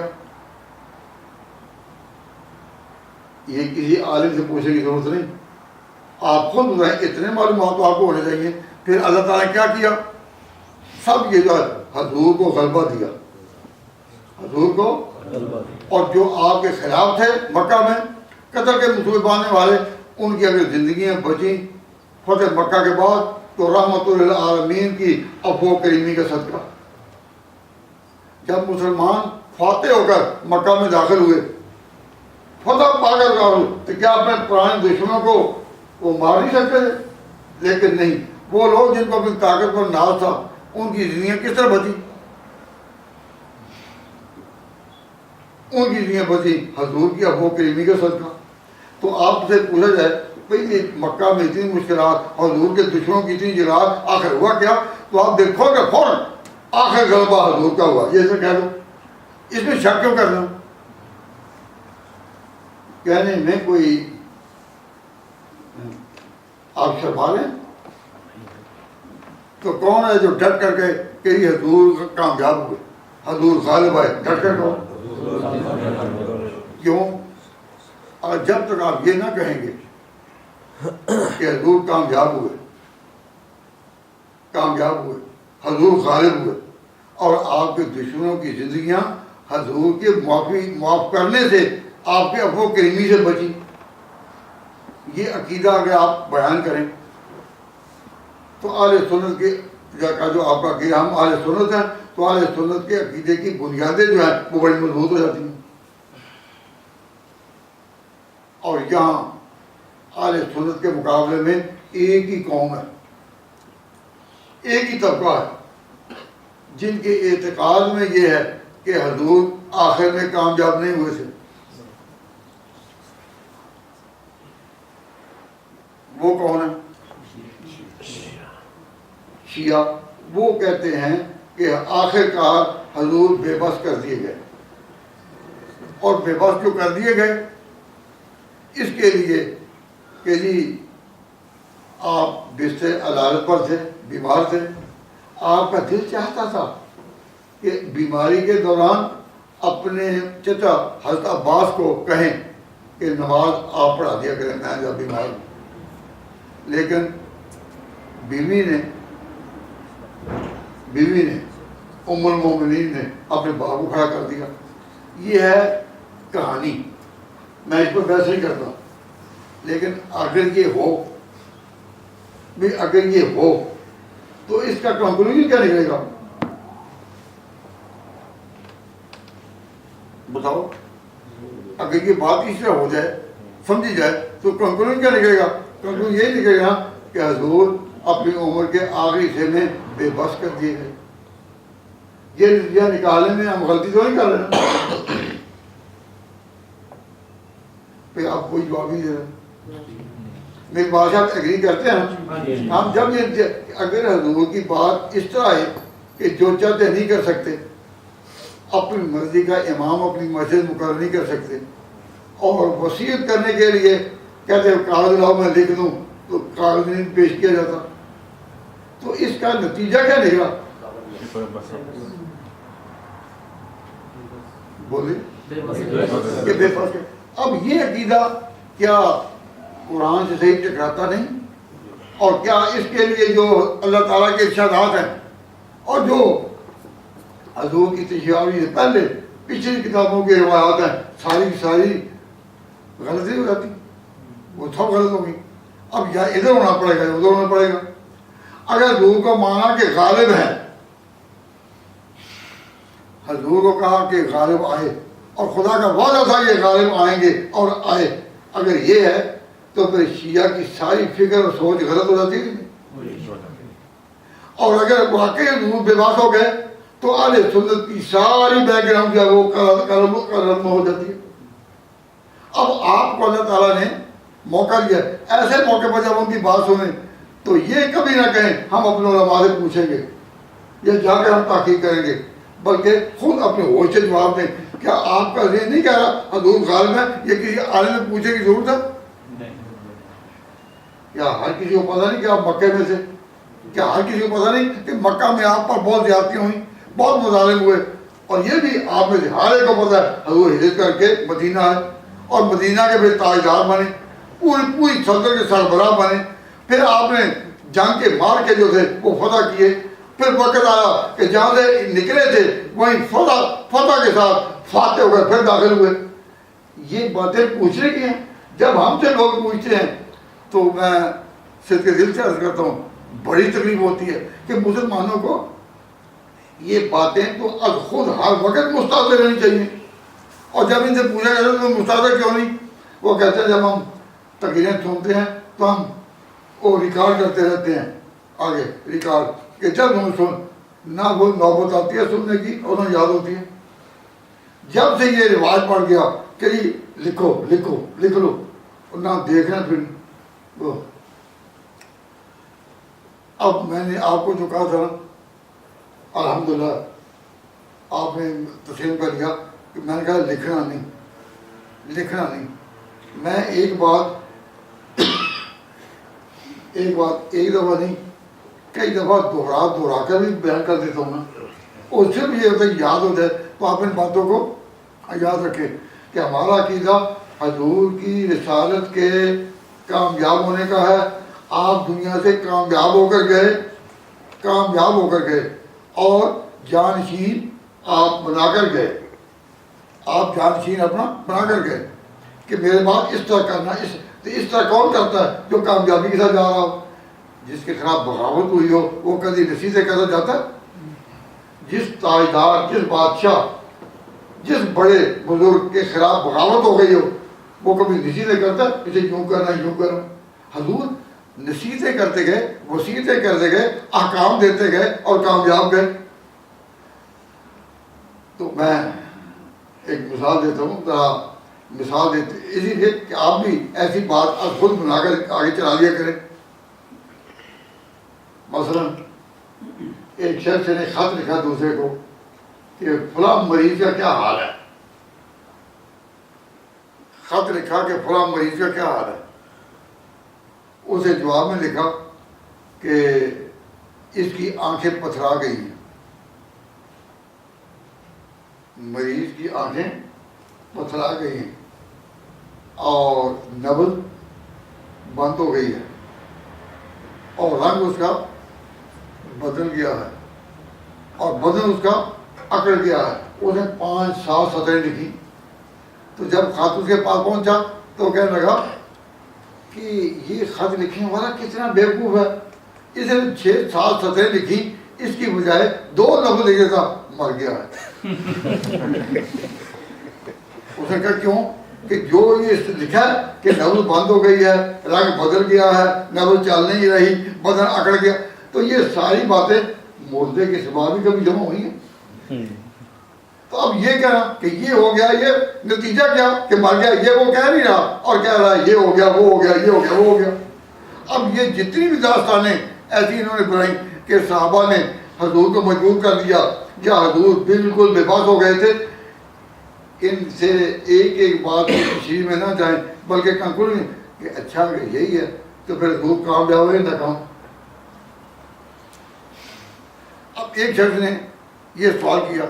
یہ کسی عالم سے پوچھنے کی ضرورت نہیں، آپ خود بتائیں، اتنے معلومات تو آپ کو ہونے چاہیے۔ پھر اللہ تعالیٰ نے کیا کیا؟ سب یہ جو ہے حضور کو غلبہ دیا، حضور کو، اور جو آپ کے خلاف تھے مکہ میں قتل کے منصوبے باندھنے والے، ان کی اگر زندگیاں بچیں فتح مکہ کے بعد تو رحمت للعالمین کی افو کریمی کا صدقہ۔ جب مسلمان فاتح ہو کر مکہ میں داخل ہوئے، فتح پا کر تو کیا اپنے پرانے دشمنوں کو وہ مار نہیں سکتے تھے؟ لیکن نہیں، وہ لوگ جن کو اپنی طاقت پر ناز تھا، ان کی زندگیاں کس طرح بچی؟ ان کی زندگیاں بچی حضور کی افو کریمی کا صدقہ۔ تو آپ سے پوچھا جائے پہلے مکہ میں اتنی مشکلات اور حضور کے دشمنوں کی اتنی جرات، آخر ہوا کیا؟ تو آپ دیکھو کہ فوراً آخر غلبہ حضور کا ہوا، یہ ایسے کہہ دو، اس میں شک کیوں کرنا؟ کہنے میں کوئی آپ شرما لیں تو کون ہے جو ڈٹ کر کے کہ یہ حضور کامیاب ہوئے، حضور غالب آئے، ڈٹ کر کہو؟ کیوں؟ اور جب تک آپ یہ نہ کہیں گے کہ حضور کامیاب ہوئے، حضور غالب ہوئے، اور آپ کے دشمنوں کی زندگیاں حضور کے معاف کرنے سے، آپ کے عفو کریمی سے بچی، یہ عقیدہ اگر آپ بیان کریں تو اہل سنت کے کا جو آپ کا کہ ہم اہل سنت ہیں، تو اہل سنت کے عقیدے کی بنیادیں جو ہیں وہ بڑی مضبوط ہو جاتی ہیں۔ اور یہاں اہل سنت کے مقابلے میں ایک ہی قوم ہے، ایک ہی طبقہ ہے جن کے اعتقاد میں یہ ہے کہ حضور آخر میں کامیاب نہیں ہوئے تھے۔ وہ کون ہے؟ شیعہ۔ وہ کہتے ہیں کہ آخر کار حضور بے بس کر دیے گئے، اور بے بس کیوں کر دیے گئے؟ اس کے لیے کہ جی آپ بستر عدالت پر تھے، بیمار تھے، آپ کا دل چاہتا تھا کہ بیماری کے دوران اپنے چچا حضرت عباس کو کہیں کہ نماز آپ پڑھا دیا کریں، میں جب بیمار ہوں، لیکن بیوی نے ام المومنین نے اپنے باپ کو کھڑا کر دیا۔ یہ ہے کہانی، میں اس پر بحث نہیں کرتا، لیکن اگر یہ ہو تو اس کا کنکلوژن کیا نکلے گا؟ بتاؤ، اگر یہ بات اس طرح ہو جائے، سمجھی جائے، تو کنکلوژن کیا نکلے گا؟ کنکلوژن یہی نکلے گا کہ حضور اپنی عمر کے آخری حصے میں بے بس کر دیے گئے۔ یہ نتیجہ نکالنے میں ہم غلطی تو نہیں کر رہے ہیں؟ پھر آپ کوئی جواب نہیں دے رہے، میری بات سے آپ ایگری کرتے ہیں؟ ہم جب یہ اگر حضور کی بات اس طرح ہے کہ جو چاہتے نہیں کر سکتے، اپنی مرضی کا امام اپنی مسجد مقرر نہیں کر سکتے، اور وصیت کرنے کے لیے کہتے ہیں کاغذ لاؤ میں لکھ دوں، تو کاغذ نہیں پیش کیا جاتا، تو اس کا نتیجہ کیا نکلا؟ بولے کہ بے بس۔ اب یہ عقیدہ کیا قرآن سے صحیح ٹکراتا نہیں؟ اور کیا اس کے لیے جو اللہ تعالیٰ کے ارشادات ہیں اور جو حضور کی تشریحات سے پہلے پچھلی کتابوں کی روایات ہیں، ساری کی ساری غلطی ہو جاتی، وہ سب غلط ہوگی؟ اب یا ادھر ہونا پڑے گا یا ادھر ہونا پڑے گا۔ اگر حضور کو مانا کہ غالب ہے، حضور کو کہا کہ غالب آئے، اور خدا کا وعدہ تھا یہ غالب آئیں گے اور آئے، اگر یہ ہے تو پھر شیعہ کی ساری فکر اور سوچ غلط ہو جاتی ہے۔ اور اگر واقعی حضور بے بس ہو گئے تو اہل سنت کی ساری بیک گراؤنڈ جو ہے وہ قلم ہو جاتی ہے۔ اب آپ کو اللہ تعالیٰ نے موقع دیا، ایسے موقع پر جب ان کی بات سنیں تو یہ کبھی نہ کہیں ہم اپنے علماء سے پوچھیں گے یا جا کے ہم تحقیق کریں گے، بلکہ خود اپنے ہوش سے جواب دیں۔ کیا آپ کا ذہن نہیں کہہ رہا حضور غالب ہے؟ یہ کسی عالم سے پوچھنے کی ضرورت ہے؟ کیا ہر کسی کو پتہ نہیں کہ آپ مکے میں سے؟ کیا ہر کسی کو پتہ نہیں کہ مکہ میں آپ پر بہت زیادتیاں ہوئیں، بہت مظالم ہوئے؟ اور یہ بھی آپ میں سے ہر ایک کو پتہ ہے حضور ہجرت کر کے مدینہ آئے، اور مدینہ کے پھر تاجدار بنے، پوری سلطنت کے سربراہ بنے، پھر آپ نے جنگ کے مار کے جو تھے وہ فتح کیے، پھر وقت آیا کہ جہاں سے نکلے تھے وہیں فتح کے ساتھ فاتح ہو گئے، پھر داخل ہوئے۔ یہ باتیں پوچھنے کی ہیں۔ جب ہم سے لوگ پوچھتے ہیں تو میں صدق کے دل سے عرض کرتا ہوں بڑی تکلیف ہوتی ہے کہ مسلمانوں کو یہ باتیں تو از خود ہر وقت مستعد رہنی چاہیے، اور جب ان سے پوچھا جاتا ہے تو مستعد کیوں نہیں؟ وہ کہتے ہیں جب ہم تقریریں سنتے ہیں تو ہم وہ ریکارڈ کرتے رہتے ہیں، آگے ریکارڈ کہ جب ہم سن نہ وہ نوبت آتی ہے سننے کی اور نہ یاد ہوتی ہے۔ جب سے یہ رواج پڑ گیا کہ جی لکھو لکھو لکھ لو، نہ دیکھنا پھر تو اب میں نے آپ کو جو کہا تھا نا، الحمدللہ آپ نے تسلیم کر لیا کہ میں نے کہا لکھنا نہیں. میں ایک بات ایک دفعہ نہیں کئی دفعہ دوہرا کر بھی بیان کر دیتا ہوں نا، اس سے بھی یہ ہوتا ہے یاد ہو جائے. تو آپ ان باتوں کو یاد رکھیں کہ ہمارا عقیدہ حضور کی رسالت کے کامیاب ہونے کا ہے. آپ دنیا سے کامیاب ہو کر گئے اور جانشین آپ بنا کر گئے. آپ جانشین اپنا بنا کر گئے کہ میرے بعد اس طرح کرنا. اس طرح کون کرتا ہے؟ جو کامیابی کے ساتھ جا رہا ہو. جس کے خلاف بغاوت ہوئی ہو وہ کبھی نصیحتیں کرتا جاتا ہے؟ جس تاجدار، جس بادشاہ، جس بڑے بزرگ کے خلاف بغاوت ہو گئی ہو وہ کبھی نصیحتیں کرتا ہے اسے یوں کرنا. حضور نصیحتیں کرتے گئے، وصیتیں کرتے گئے، احکام دیتے گئے اور کامیاب گئے. تو میں ایک مثال دیتا ہوں، ذرا مثال دیتے اسی لیے کہ آپ بھی ایسی بات آپ خود بنا کر آگے چلا لیا کریں. مثلا ایک شخص نے خط لکھا دوسرے کو کہ فلاں مریض کا کیا حال ہے. خط لکھا کہ فلاں مریض کا کیا حال ہے. اسے جواب میں لکھا کہ اس کی آنکھیں پتھرا گئی ہیں. مریض کی آنکھیں پتھرا گئی ہیں اور نبض بند ہو گئی ہے اور رنگ اس کا بدل گیا ہے اور بدن اس کا اکڑ گیا ہے. اس نے 5-7 سطریں لکھی. تو جب خط اس کے پاس پہنچا تو کہنے لگا کہ یہ خط لکھنے والا کتنا بیوقوف ہے. اس نے 6-7 سطریں لکھی، اس کی بجائے 2 لفظ لکھے تھا، مر گیا ہے. اس نے کہا کیوں؟ کہ جو یہ لکھا ہے کہ نبض بند ہو گئی ہے، رنگ بدل گیا ہے، نبض چل نہیں رہی، بدن اکڑ گیا. تو یہ ساری باتیں مردے کے سوا بھی کبھی جمع ہوئی ہیں. تو اب یہ کہنا کہ یہ ہو گیا، یہ نتیجہ کیا کہ مر گیا، یہ وہ کہہ نہیں رہا اور کہہ رہا ہے یہ ہو گیا، وہ ہو گیا، یہ ہو گیا، وہ ہو گیا. اب یہ جتنی بھی داستانیں ایسی انہوں نے بنائی کہ صحابہ نے حضور کو مجبور کر دیا یا حضور بالکل بے بس ہو گئے تھے، ان سے ایک بات کی تشریح میں نہ جائیں بلکہ کنکلوژن کہ اچھا کہ یہی ہے تو پھر حضور کامیاب ہوئے نہ کام. اب ایک شخص نے یہ سوال کیا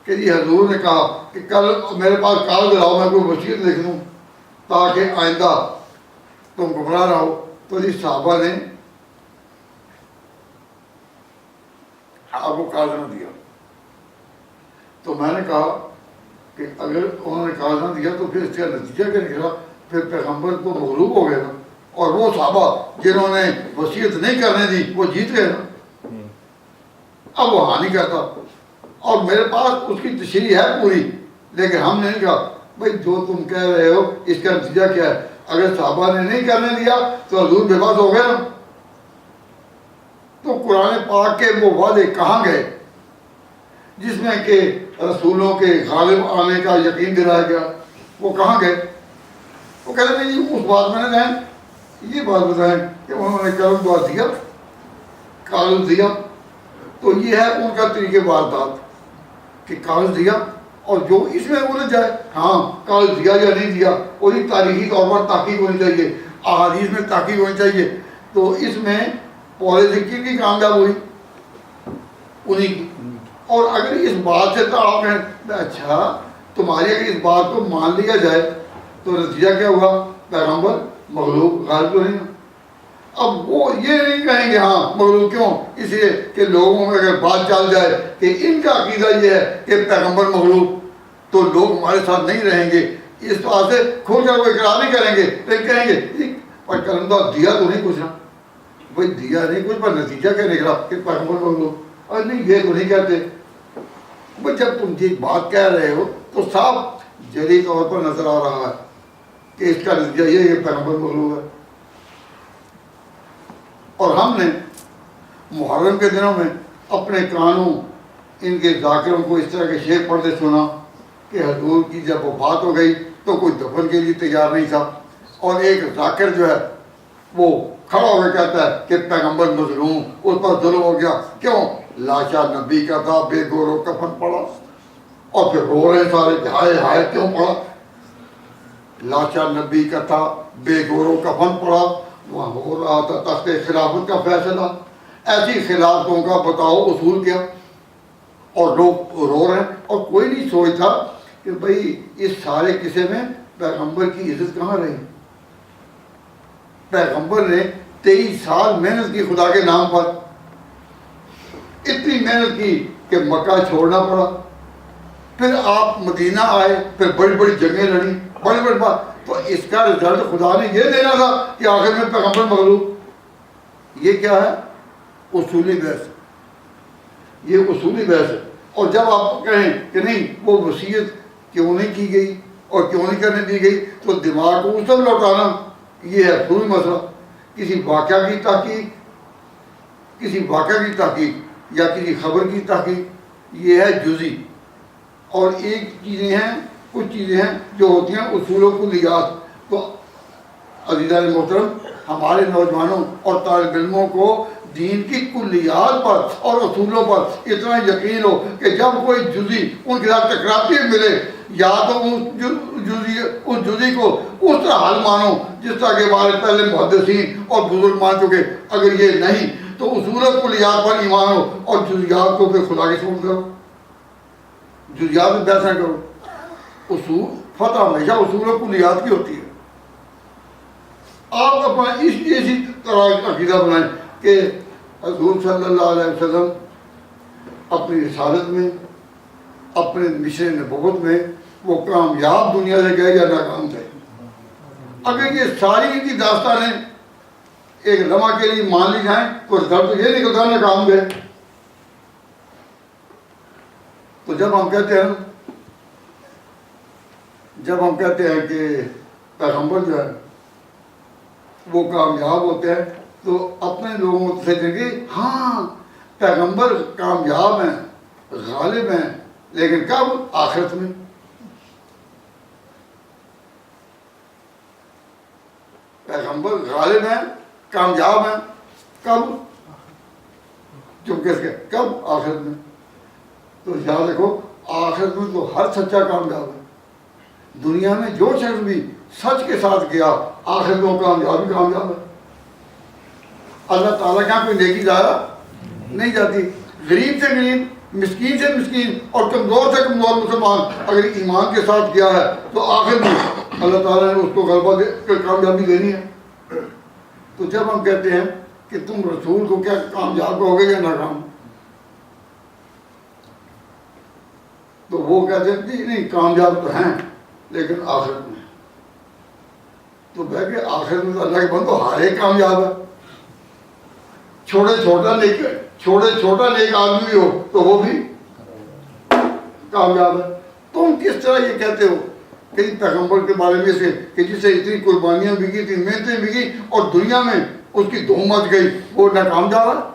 کہ جی حضور نے کہا کہ کل میرے پاس کاغذ لاؤ میں کوئی وصیت لکھ دوں تاکہ آئندہ تم گمراہ نہ ہو. تو جی صحابہ نے آپ کو کاغذ نہ دیا. تو میں نے کہا کہ اگر انہوں نے کاغذ نہ دیا تو پھر اس کا نتیجہ کیا نکلا؟ پھر پیغمبر تو مغلوب ہو گئے نا، اور وہ صحابہ جنہوں نے وصیت نہیں کرنے دی وہ جیت گئے نا. اب وہ ہاں نہیں کرتا اور میرے پاس اس کی تشریح ہے پوری، لیکن ہم نے نہیں کہا بھائی جو تم کہہ رہے ہو اس کا نتیجہ کیا ہے. اگر صحابہ نے نہیں کرنے دیا تو حضور بے بس ہو گئے نا. تو قرآن پاک کے وہ وعدے کہاں گئے جس میں کہ رسولوں کے غالب آنے کا یقین دلایا گیا؟ وہ کہاں گئے؟ وہ کہتے ہیں جی اس بات میں نے یہ بات بتائیں کہ انہوں نے کرم دعا دیا، کاغذ دیا. تو یہ ہے ان کا طریقے واردات کہ کاغذ دیا اور جو اس میں الجھ جائے ہاں کاغذ دیا یا نہیں دیا، وہی تاریخی طور پر تحقیق ہونی چاہیے، احادیث میں تحقیق ہونی چاہیے. تو اس میں پالیسی کی کامیاب ہوئی انہیں کی. اور اگر اس بات سے تو آپ نے اچھا تمہاری اگر اس بات کو مان لیا جائے تو نتیجہ کیا ہوا؟ پیغمبر مغلوب غالب تو نہیں. اب وہ یہ نہیں کہیں گے ہاں مغلوب کیوں؟ اس لیے کہ لوگوں میں اگر بات چل جائے کہ ان کا عقیدہ یہ ہے کہ پیغمبر مغلوب تو لوگ ہمارے ساتھ نہیں رہیں گے، اس بات سے کھول کر وہ اقرار نہیں کریں گے، لیکن کہیں گے اور کرم دعا دیا تو نہیں کچھ نا بھائی، دیا نہیں کچھ پر نتیجہ کیا نکلا کہ پیغمبر مغلوب. اور نہیں یہ تو نہیں کہتے. بھائی جب تم یہ بات کہہ رہے ہو تو صاف جلی طور پر نظر آ رہا ہے کہ اس کا نتیجہ یہ ہے کہ پیغمبر مغلوب ہے. اور ہم نے محرم کے دنوں میں اپنے کانوں ان کے ذاکروں کو اس طرح کے شعر پڑھتے سنا کہ حضور کی جب وفات ہو گئی تو کوئی دفن کے لیے تیار نہیں تھا، اور ایک ذاکر جو ہے وہ کھڑا ہو کے کہتا ہے کہ پیغمبر مظلوم، اس پر ظلم ہو گیا. کیوں؟ لاشا نبی کا تھا، بے گور و کفن پڑا. اور پھر رو رہے سارے کہ ہائے ہائے کیوں پڑا. لاشا نبی کا تھا، بے گور و کفن پڑا. وہاں ہو رہا تھا تخت خلافت کا فیصلہ. ایسی خلافتوں کا بتاؤ اصول کیا. اور لوگ رو رہے ہیں اور کوئی نہیں سوچتا کہ بھئی اس سارے قصے میں پیغمبر کی عزت کہاں رہی. پیغمبر نے 23 سال محنت کی خدا کے نام پر، اتنی محنت کی کہ مکہ چھوڑنا پڑا. پھر آپ مدینہ آئے، پھر بڑی بڑی جنگیں لڑی، بڑی بڑی بات. تو اس کا رزلٹ خدا نے یہ دینا تھا کہ آخر میں پیغمبر مغلوب. یہ کیا ہے؟ اصولی بحث. یہ اصولی بحث ہے. اور جب آپ کہیں کہ نہیں وہ وصیت کیوں نہیں کی گئی اور کیوں نہیں کرنے دی گئی، تو دماغ کو اس طرح لوٹانا یہ ہے اصولی مسئلہ. کسی واقعہ کی تحقیق یا کسی خبر کی تحقیق یہ ہے جزئی. اور ایک چیزیں ہیں، کچھ چیزیں ہیں جو ہوتی ہیں اصول و کلیات. تو عزیزان محترم، ہمارے نوجوانوں اور طالب علموں کو دین کی کلیات پر اور اصولوں پر اتنا یقین ہو کہ جب کوئی جزئی ان کے ساتھ ٹکراتی ملے، یا تو اس جزئی کو اس طرح حل مانو جس طرح کے ہمارے پہلے محدثین اور بزرگ مان چکے. اگر یہ نہیں تو اصول و کلیات پر ایمان ہو اور جزیات کو پھر خدا کے سپرد کرو. جزیات میں بحث نہ کرو. اصول فتح ہمیشہ اصول و کلیات کی ہوتی ہے. آپ اپنا اسی طرح عقیدہ بنائیں کہ حضور صلی اللہ علیہ وسلم اپنی رسالت میں، اپنے مشن نبوت میں وہ کامیاب دنیا سے گئے یا ناکام گئے. اگر یہ ساری ان کی داستانیں ایک لمحہ کے لیے مان لی جائیں تو رزلٹ یہ نکلتا ہے ناکام گئے. تو جب ہم کہتے ہیں کہ پیغمبر جو ہے وہ کامیاب ہوتے ہیں، تو اپنے لوگوں سے کہ ہاں پیغمبر کامیاب ہیں، غالب ہیں، لیکن کب؟ آخرت میں. پیغمبر غالب ہیں، کامیاب ہیں، کب؟ چونکہ کب؟ آخرت میں. تو یاد رکھو آخرت میں تو ہر سچا کامیاب ہے. دنیا میں جو شخص بھی سچ کے ساتھ گیا آخرت میں کامیاب ہے. اللہ تعالیٰ کے یہاں کوئی نیکی ضائع نہیں جاتی. غریب سے غریب، مسکین سے مسکین اور کمزور سے کمزور مسلمان اگر ایمان کے ساتھ گیا ہے تو آخر میں اللہ تعالیٰ نے اس کو غلبہ کامیابی دینی ہے. تو جب ہم کہتے ہیں کہ تم رسول کو کیا کامیاب کہو گے یا ناکام، تو وہ کہتے ہیں نہیں کامیاب تو ہیں لیکن آخرت میں. تو بہ کے آخرت میں تو اللہ کے بندو ہر ایک کامیاب ہے. چھوٹا نیک آدمی بھی ہو تو وہ بھی کامیاب ہے. تم کس طرح یہ کہتے ہو کہ پیغمبر کے بارے میں سے کہ جس سے اتنی قربانیاں بھی کی، اتنی محنتیں بھی کی اور دنیا میں اس کی دھوم مچ گئی، وہ ناکام جا رہا.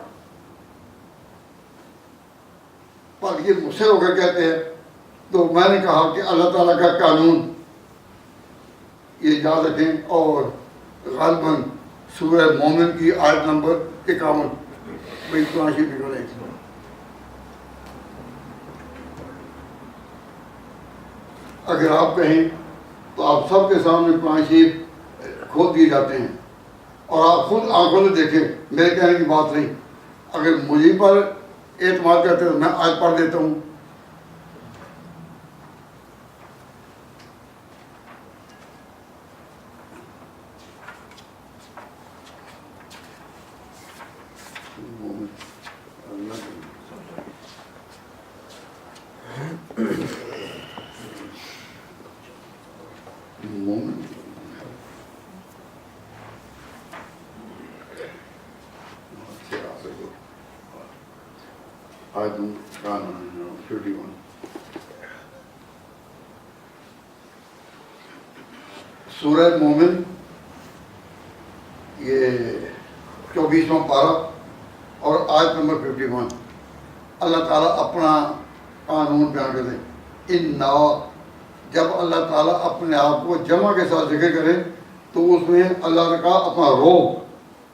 پر یہ مجھ سے ہو کر کہتے ہیں. تو میں نے کہا کہ اللہ تعالیٰ کا قانون یہ یاد رکھیں. اور غالباً سورہ مومن کی آیت نمبر 51 بھائی پانچی بگڑے. اگر آپ کہیں تو آپ سب کے سامنے قرآن شریف کھول دیے جاتے ہیں اور آپ خود آنکھوں سے دیکھیں. میرے کہنے کی بات نہیں. اگر مجھے پر اعتماد کرتے تو میں آج پڑھ دیتا ہوں. سورہ مومن یہ 24واں پارہ اور آیت نمبر 51. اللہ تعالیٰ اپنا قانون بیان کر دیں. جب اللہ تعالیٰ اپنے آپ کو جمع کے ساتھ ذکر کرے تو اس میں اللہ کا اپنا روح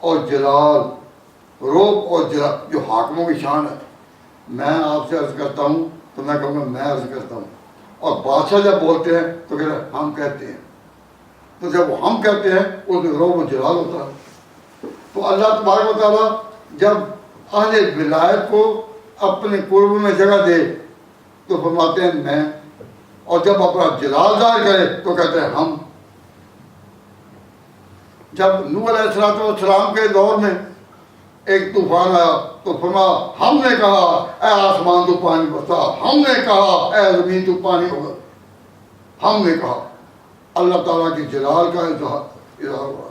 اور جلال، روب اور جلال جو حاکموں کی شان ہے. میں آپ سے عرض کرتا ہوں تو میں کہوں گا میں عرض کرتا ہوں. اور بادشاہ جب بولتے ہیں تو کہتے ہیں ہم کہتے ہیں. تو جب وہ ہم کہتے ہیں اس میں روب و جلال ہوتا ہے. تو اللہ تبارک و تعالیٰ جب اہل ولایت کو اپنے قرب میں جگہ دے تو فرماتے ہیں میں، اور جب اپنا جلال ظاہر کرے تو کہتے ہیں ہم. جب نوح علیہ السلام کے دور میں ایک طوفان آیا تو فرمایا ہم نے کہا اے آسمان تو پانی برسا، ہم نے کہا اے زمین تو پانی ہوگا. ہم نے کہا. اللہ تعالیٰ کی جلال کا اظہار ہوا.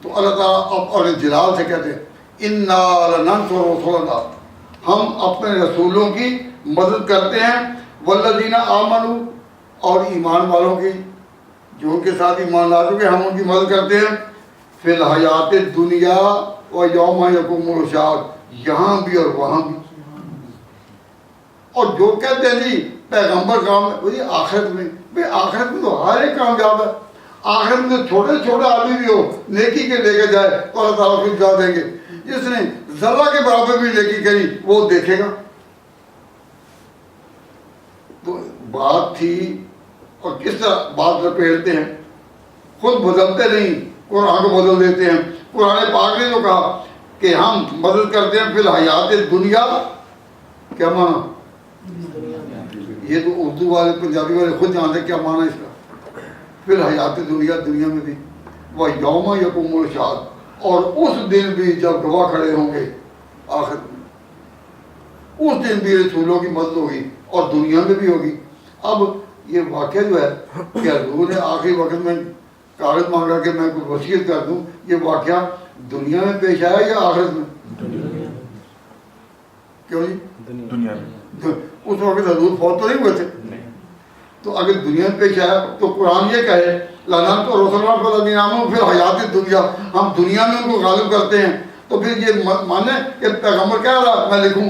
تو اللہ تعالیٰ اب اور جلال سے کہتے ہیں انا لننصر رسلنا، ہم اپنے رسولوں کی مدد کرتے ہیں. والذین آمنوا، اور ایمان والوں کی جو ان کے ساتھ ایمان لا چکے ہم ان کی مدد کرتے ہیں. فی الحیات دنیا و یوم یقوم الاشہاد، یہاں بھی اور وہاں بھی. اور جو کہتے ہیں جی پیغمبر کام ہے، وہ آخرت میں، بھائی آخرت میں تو ہر ایک کامیاب ہے. آخرت میں تو چھوٹے چھوٹے آدمی بھی ہو نیکی کے لے کے جائے تو اللہ تعالیٰ کو جا دیں گے. جس نے ذرہ کے برابر بھی نیکی کری وہ دیکھے گا. تو بات تھی، اور کس طرح بات لپیٹتے ہیں، خود بدلتے نہیں، قرآن کو بدل دیتے ہیں. قرآن پاک نے جو کہا کہ ہم مدد کرتے ہیں فی الحیات دنیا، کیا معنی؟ یہ تو اردو والے پنجابی والے خود جانتے کیا معنی اس کا. فی الحیات دنیا، دنیا میں بھی، وہ یوم یقوم الاشہاد، اور اس دن بھی جب گواہ کھڑے ہوں گے آخر میں، اس دن بھی رسولوں کی مدد ہوگی اور دنیا میں بھی ہوگی. اب یہ واقعہ جو ہے کہ حضور نے آخری وقت میں کاغذ مانگا کہ میں کوئی وصیت کر دوں، یہ واقعہ دنیا میں پیش آیا یا آخرت میں؟ کیوں جی؟ دنیا میں. اس وقت حضور فوت تو نہیں ہوئے تھے. تو اگر دنیا میں پیش آیا تو قرآن یہ کہے لعنت اور رسول اللہ والذین آمنوا فی الحیات دنیا، ہم دنیا میں ان کو غالب کرتے ہیں. تو پھر یہ مانے کہ پیغمبر کہہ رہا میں لکھوں،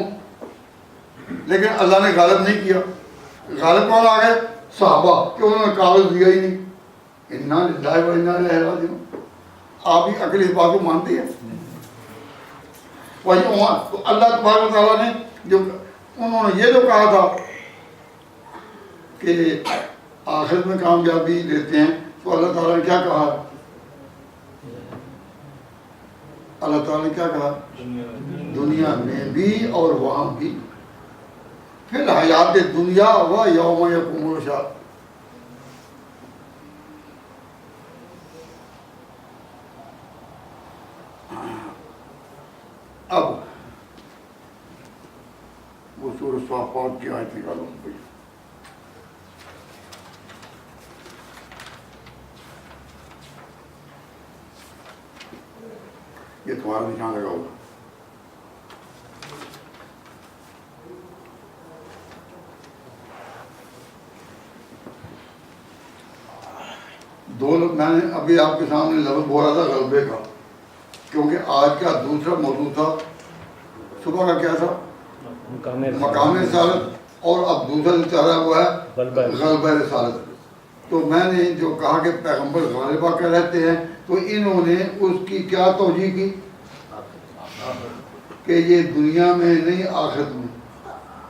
لیکن اللہ نے غالب نہیں کیا. غالب کون آ گئے؟ صحابہ، کہ انہوں نے کاغذ دیا ہی نہیں. انا للہ و انا الیہ راجعون. آپ ہی عقل اس بات کو مانتی ہے؟ وہی تو اللہ تبارک و تعالیٰ نے جو انہوں نے یہ جو کہا تھا کہ آخرت میں کامیابی دیتے ہیں، تو اللہ تعالیٰ نے کیا کہا؟ اللہ تعالیٰ نے کیا کہا؟ دنیا میں بھی اور وہاں بھی. فی الحیات دنیا و یوم یقوم الاشہاد. اب وہ سورۃ الصافات کی آیت نکالو. یہ تمہارا نشان لگا ہوگا. میں نے ابھی آپ کے سامنے لفظ بولا تھا غلبے کا، کیونکہ آج کا دوسرا موضوع تھا، صبح کا کیا تھا؟ مقام رسالت، اور اب دوسرا جو چل رہا ہوا ہے غلبہ رسالت. تو میں نے جو کہا کہ پیغمبر غالبہ کے رہتے ہیں، تو انہوں نے اس کی کیا توجیہ کی کہ یہ دنیا میں نہیں آخرت میں.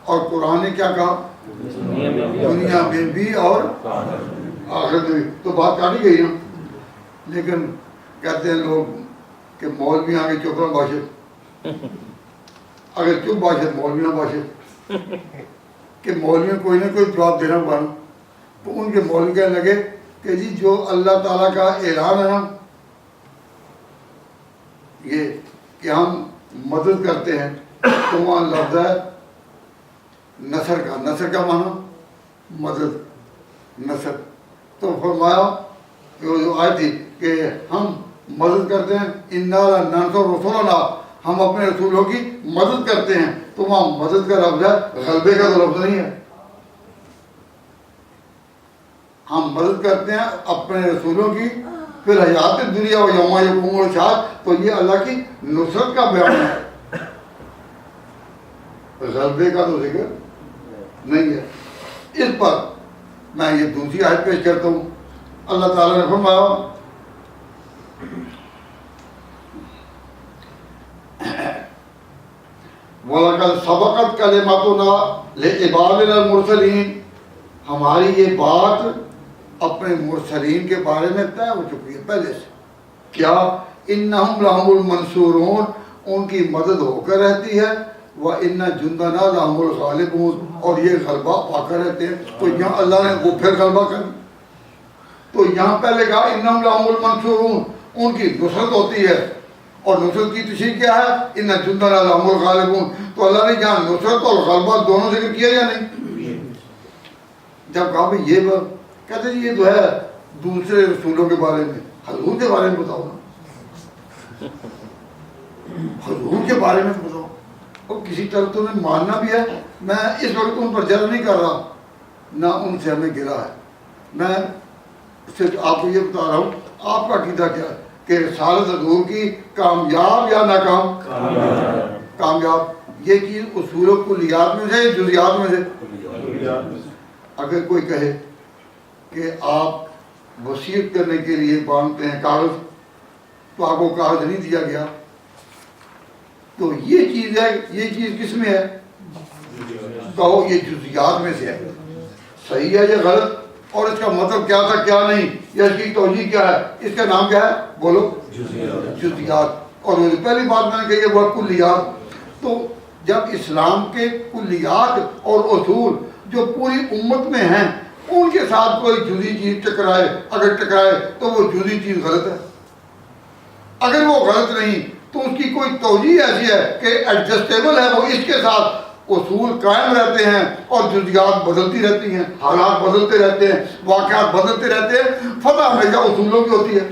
اور قرآن نے کیا کہا؟ دنیا میں بھی اور آخرت میں بھی. تو بات کاٹی گئی نا. لیکن کہتے ہیں لوگ کہ مولوی آگے چپ نہ باشد، اگر چپ باشد مولوی نہ باشد، کہ مولوی کوئی نہ کوئی جواب دینا پڑا. تو ان کے مولوی کہنے لگے کہ جی جو اللہ تعالیٰ کا اعلان ہے نا یہ کہ ہم مدد کرتے ہیں، تو وہاں لفظ ہے نصر کا. نصر کا معنی مدد، نصر. تو فرمایا کہ وہ جو آئی تھی کہ ہم مدد کرتے ہیں، انا لننصر رسلنا، ہم اپنے رسولوں کی مدد کرتے ہیں. تو وہاں مدد کا لفظ ہے، غلبے کا تو لفظ نہیں ہے. ہم مدد کرتے ہیں اپنے رسولوں کی پھر حیات دنیا و یوم یقوم الاشہاد. تو یہ اللہ کی نصرت کا بیان ہے، غلبے کا تو ذکر نہیں ہے. اس پر میں یہ دوسری آیت پیش کرتا ہوں. اللہ تعالیٰ نے فرمایا وَلَقَدْ سَبَقَتْ كَلِمَتُنَا لِعِبَادِنَا الْمُرْسَلِينَ، ہماری یہ بات اپنے مرسلین کے بارے میں طے ہو چکی ہے پہلے سے. کیا؟ اِنَّهُمْ لَهُمُ الْمَنْصُورُونَ، ان کی مدد ہو کر رہتی ہے. وَإِنَّ جُنْدَنَا لَهُمُ الْغَالِبُونَ، اور یہ غلبہ پا کر رہتے ہیں. تو یہاں اللہ نے وہ پھر غلبہ کر، تو یہاں پہلے کہا اِنَّهُمْ لَهُمُ الْمَنْصُورُونَ، ان کی نصرت ہوتی ہے. اور نصرت کی تشریح کیا ہے؟ اِنَّ جُنْدَنَا لَهُمُ الْغَالِبُونَ. تو اللہ نے جہاں نصرت اور غلبہ دونوں ذکر کیا یا نہیں؟ جب کہا بھائی یہ بات، کہتے ہیں یہ تو ہے دوسرے رسولوں کے بارے میں، حضور کے بارے میں بتاؤ نا، حضور کے بارے میں بتاؤ. اور کسی طرح تمہیں ماننا بھی ہے. میں اس وقت ان پر جرم نہیں کر رہا، نہ ان سے ہمیں گرا ہے. میں صرف آپ کو یہ بتا رہا ہوں آپ کا عقیدہ کیا ہے کہ رسالت حضور کی کامیاب یا ناکام؟ کامیاب. یہ چیز اصول و کلیات میں سے جزیات میں سے. اگر کوئی کہے کہ آپ وصیت کرنے کے لیے باندھتے ہیں کاغذ، تو آپ کو کاغذ نہیں دیا گیا، تو یہ چیز ہے، یہ چیز کس میں ہے؟ کہو یہ جزیات میں سے ہے. صحیح ہے یا غلط؟ اور اس کا مطلب کیا تھا کیا نہیں، یا اس کی توجیہ کیا ہے؟ اس کا نام کیا ہے؟ بولو. جزیات. اور وہ پہلی بات میں نے کہی ہے وہ کلیات. تو جب اسلام کے کلیات اور اصول جو پوری امت میں ہیں ان کے ساتھ کوئی جزی چیز ٹکرائے، اگر ٹکرائے تو وہ جزی چیز غلط ہے. اگر وہ غلط نہیں تو اس کی کوئی توجیہ ایسی ہے کہ ایڈجسٹیبل ہے، وہ اس کے ساتھ اصول قائم رہتے ہیں اور جزیات بدلتی رہتی ہیں، حالات بدلتے رہتے ہیں، واقعات بدلتے رہتے ہیں. فتح ہمیشہ اصولوں کی ہوتی ہے.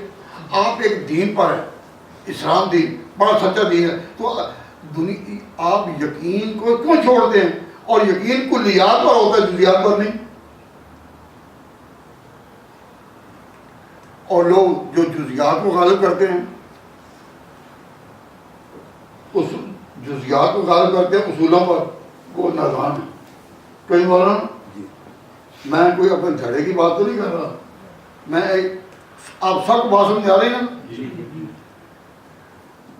آپ ایک دین پر ہیں، اسلام دین بڑا سچا دین ہے، تو آپ یقین کو کیوں چھوڑتے ہیں؟ اور یقین کلیات پر ہوتا ہے، جزیات پر نہیں. اور لوگ جو جزیات کو غالب کرتے ہیں، اس جزیات کو غالب کرتے ہیں اصولوں پر، وہ نادان ہے. کہیں بولا میں کوئی اپنے جھڑے کی بات تو نہیں کر رہا، میں ایک آپ سب کو بات سمجھ آ رہی نا.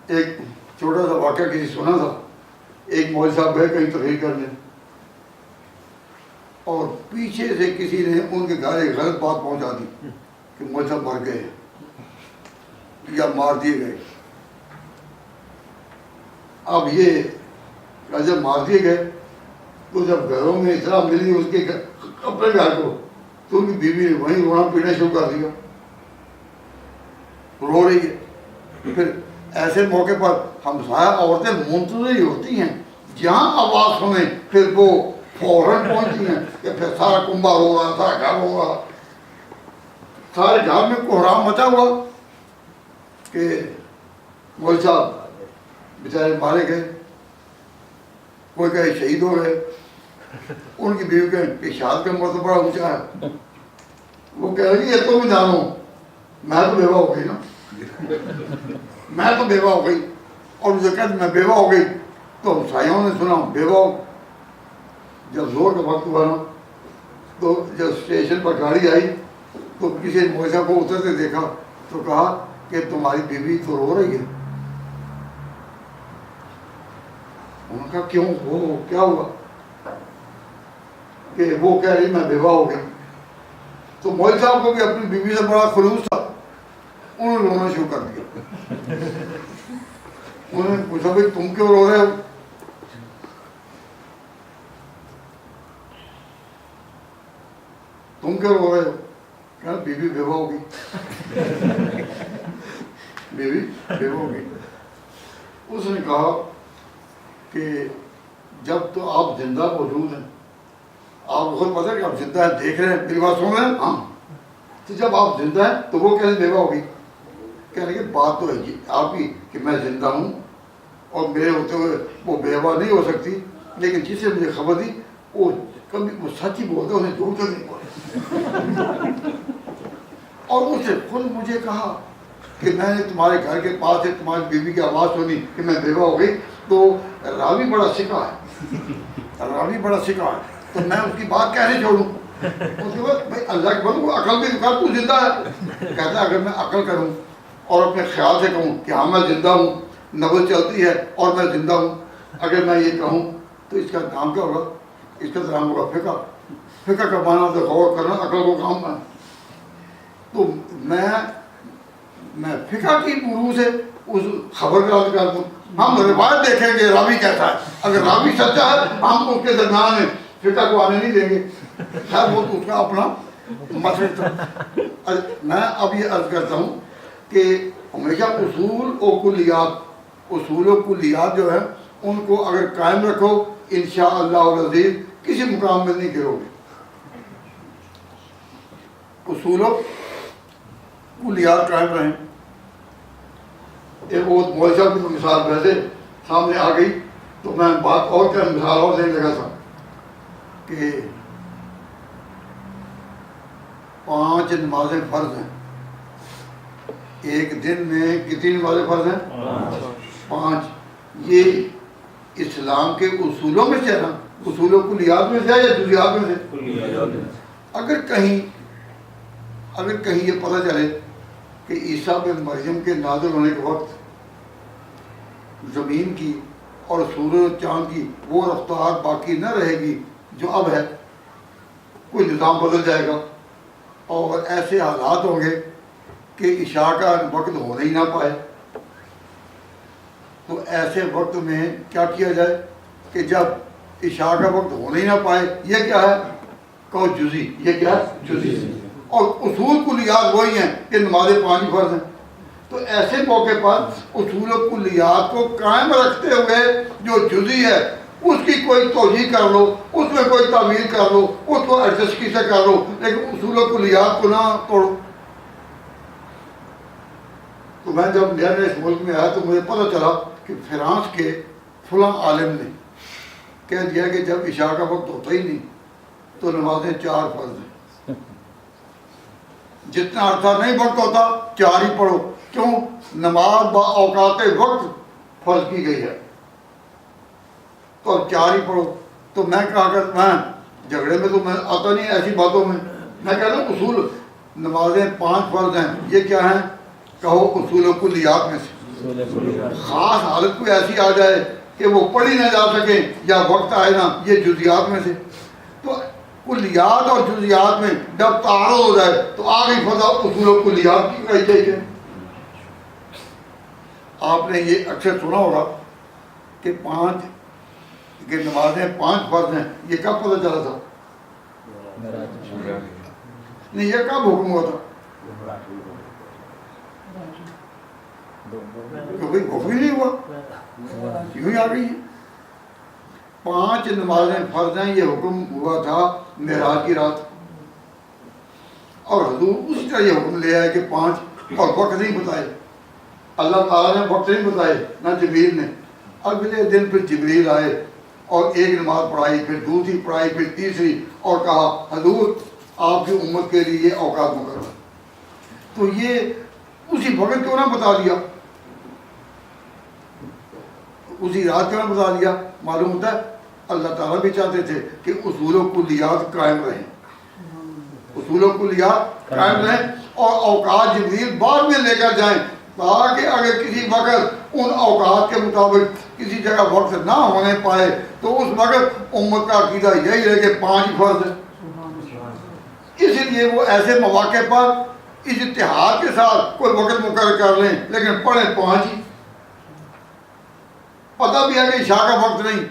ایک چھوٹا سا واقعہ کسی سنا تھا. ایک مولوی صاحب گئے کہیں تقریر کرنے، اور پیچھے سے کسی نے ان کے گھر ایک غلط بات پہنچا دی کہ مولوی صاحب مر گئے یا مار دیے گئے. اب یہ جب مار دیے گئے تو جب گھروں میں اطلاع ملی اس کے اپنے گھر کو، تو ان کی بیوی نے وہیں رونا پینا شروع کر دیا، رو رہی ہے. پھر ایسے موقع پر ہمسایہ عورتیں منتظر ہی ہوتی ہیں، جہاں آواز سنیں پھر وہ فوراً پہنچتی ہیں کہ پھر سارا کنبہ رو رہا، سارا گھر رو رہا، سارے گھر میں کوہرام مچا ہوا کہ مولوی صاحب بیچارے مارے گئے، کوئی کہے شہید ہو گئے. ان کی بیوی کہیں کہ شہادت کا مرتبہ بڑا اونچا ہے. وہ کہہ رہی یہ تو بھی جانو، میں تو بیوہ ہو گئی نا، میں تو بیوہ ہو گئی. اور مجھے کہتے میں بیوہ ہو گئی تو ہمسایوں نے سنا بیوہ. جب زور کا وقت ہوا نا تو جب اسٹیشن پر گاڑی آئی تو کسی مولوی کو اترتے دیکھا تو کہا کہ تمہاری بیوی تو رو رہی ہے. انہوں نے کہا کیوں، وہ کیا ہوا؟ کہ وہ کہہ رہی میں بیوہ ہو گئی. تو مولوی صاحب کو بھی اپنی بیوی سے بڑا خلوص تھا، انہوں نے رونا شروع کر دیا. انہوں نے پوچھا بھائی تم کیوں رو رہے ہو؟ تم کیوں رو رہے ہو؟ کہا بیوی بیوہ ہو گئی. بیوی بیوہ ہو گئی. اس نے کہا کہ جب تو آپ زندہ موجود ہیں، آپ کو خود پتہ ہے کہ آپ زندہ ہیں، دیکھ رہے ہیں، میری بات سن رہے ہیں، ہاں، تو جب آپ زندہ ہیں تو وہ کیسے بیوہ ہو گئی؟ کہنے کی بات تو ہے آپ کی کہ میں زندہ ہوں اور میرے ہوتے ہوئے وہ بیوہ نہیں ہو سکتی، لیکن جس سے مجھے خبر دی وہ کبھی وہ سچ ہی بولتے، انہیں جھوٹ تو نہیں بولے. اور اس نے خود مجھے کہا کہ میں نے تمہارے گھر کے پاس سے تمہاری بیوی کی آواز سنی کہ میں بیوہ ہو گئی. تو راوی بڑا سکھا ہے، راوی بڑا سکھا ہے، تو میں اس کی بات کیسے چھوڑوں؟ اس کے بعد بھائی اللہ کے بندو عقل بھی کر، تو زندہ ہے. کہتا ہے اگر میں عقل کروں اور اپنے خیال سے کہوں کہ ہاں میں زندہ ہوں، نبض چلتی ہے اور میں زندہ ہوں، اگر میں یہ کہوں تو اس کا نام کیا ہوگا؟ اس کا نام ہوگا فقہ. فقہ کا معنی تو غور کرنا عقل کو کام ہے. تو میں فقہ کی بروز سے اس خبر کا رد کر دوں. ہم روایت دیکھیں گے راوی کیسا ہے. اگر راوی سچا ہے ہم اس کے درمیان میں فقہ کو آنے نہیں دیں گے. خیر وہ تو اس کا اپنا مسئلہ تھا. میں اب یہ عرض کرتا ہوں کہ ہمیشہ اصول و کلیات جو ہے ان کو اگر قائم رکھو انشاءاللہ العزیز کسی مقام میں نہیں گرو گے. اصول و کلیات قائم رہیں. ایک بہت معجزہ کی مثال ویسے سامنے آ گئی تو میں بات اور کیا مثال اور دینے لگا تھا کہ 5 نمازیں فرض ہیں. ایک دن میں کتنی نمازیں فرض ہیں؟ 5. یہ اسلام کے اصولوں میں سے ہے نا؟ اصول و کلیات میں سے ہے یا جزیات میں سے؟ اگر کہیں یہ پتہ چلے کہ عیسیٰ بن مریم کے نازل ہونے کے وقت زمین کی اور سورج و چاند کی وہ رفتار باقی نہ رہے گی جو اب ہے، کوئی نظام بدل جائے گا اور ایسے حالات ہوں گے کہ عشاء کا وقت ہونے ہی نہ پائے، تو ایسے وقت میں کیا کیا جائے کہ جب عشاء کا وقت ہونے ہی نہ پائے، یہ کیا ہے؟ کہو جزی. یہ کیا ہے؟ جزی. اور اصول کلیات وہی ہیں کہ نمازیں 5 فرض ہیں. تو ایسے موقع پر اصول و کلیات کو قائم رکھتے ہوئے جو جزی ہے اس کی کوئی توجیہ کر لو، اس میں کوئی تعمیل کر لو، اس کو ایڈجسٹ کیسے کر لو، لیکن اصول و کلیات کو نہ توڑو. تو میں جب نیا اس ملک میں آیا تو مجھے پتہ چلا کہ فرانس کے فلاں عالم نے کہہ دیا کہ جب عشاء کا وقت ہوتا ہی نہیں تو نمازیں 4 فرض ہیں. جتنا عرصہ نہیں وقت ہوتا 4 ہی پڑھو. کیوں؟ نماز با اوقات وقت فرض کی گئی ہے تو 4 ہی پڑھو. تو میں کہا کہ میں جھگڑے میں تو میں آتا نہیں ایسی باتوں میں کہتا ہوں اصول نمازیں 5 فرض ہیں. یہ کیا ہیں؟ کہو اصول و کلیات میں سے. خاص حالت کوئی ایسی آ جائے کہ وہ پڑھی نہ جا سکے یا وقت آئے نا، یہ جزیات میں سے. تو کلیات اور جزیات میں جب تعارض ہو جائے تو آگے فضا اصول و کلیات کی کہی چاہیے. آپ نے یہ اکثر سنا ہوگا کہ 5 کہ نمازیں 5 فرض ہیں. یہ کب پتہ چلا تھا؟ نہیں، یہ کب حکم ہوا تھا؟ کبھی حکم ہی نہیں ہوا، یوں ہی آ گئی ہے. 5 نمازیں فرض ہیں، یہ حکم ہوا تھا معراج کی رات. اور حضور اسی طرح یہ حکم لے آئے کہ 5، اور وقت نہیں بتائے. اللہ تعالیٰ نے وقت نہیں بتائے، نہ جبریل نے. اگلے دن پھر جبریل آئے اور ایک نماز پڑھائی، پھر دوسری پڑھائی، پھر تیسری، اور کہا حضور آپ کی امت کے لیے یہ اوقات مقرر. تو یہ اسی وقت کیوں نہ بتا دیا، اسی رات کیوں نہ بتا دیا؟ معلوم ہوتا ہے اللہ تعالیٰ بھی چاہتے تھے کہ اصول و کلیات قائم رہیں، اصول و کلیات قائم رہیں، اور اوقات جبریل بعد میں لے کر جائیں تاکہ اگر کسی وقت ان اوقات کے مطابق کسی جگہ وقت نہ ہونے پائے تو اس وقت امت کا عقیدہ یہی رہے کہ 5 ہی فرض ہے. اس لیے وہ ایسے مواقع پر اجتہاد کے ساتھ کوئی وقت مقرر کر لیں لیکن پڑھیں 5 ہی. پتہ بھی ہے کہ عشاء کا وقت نہیں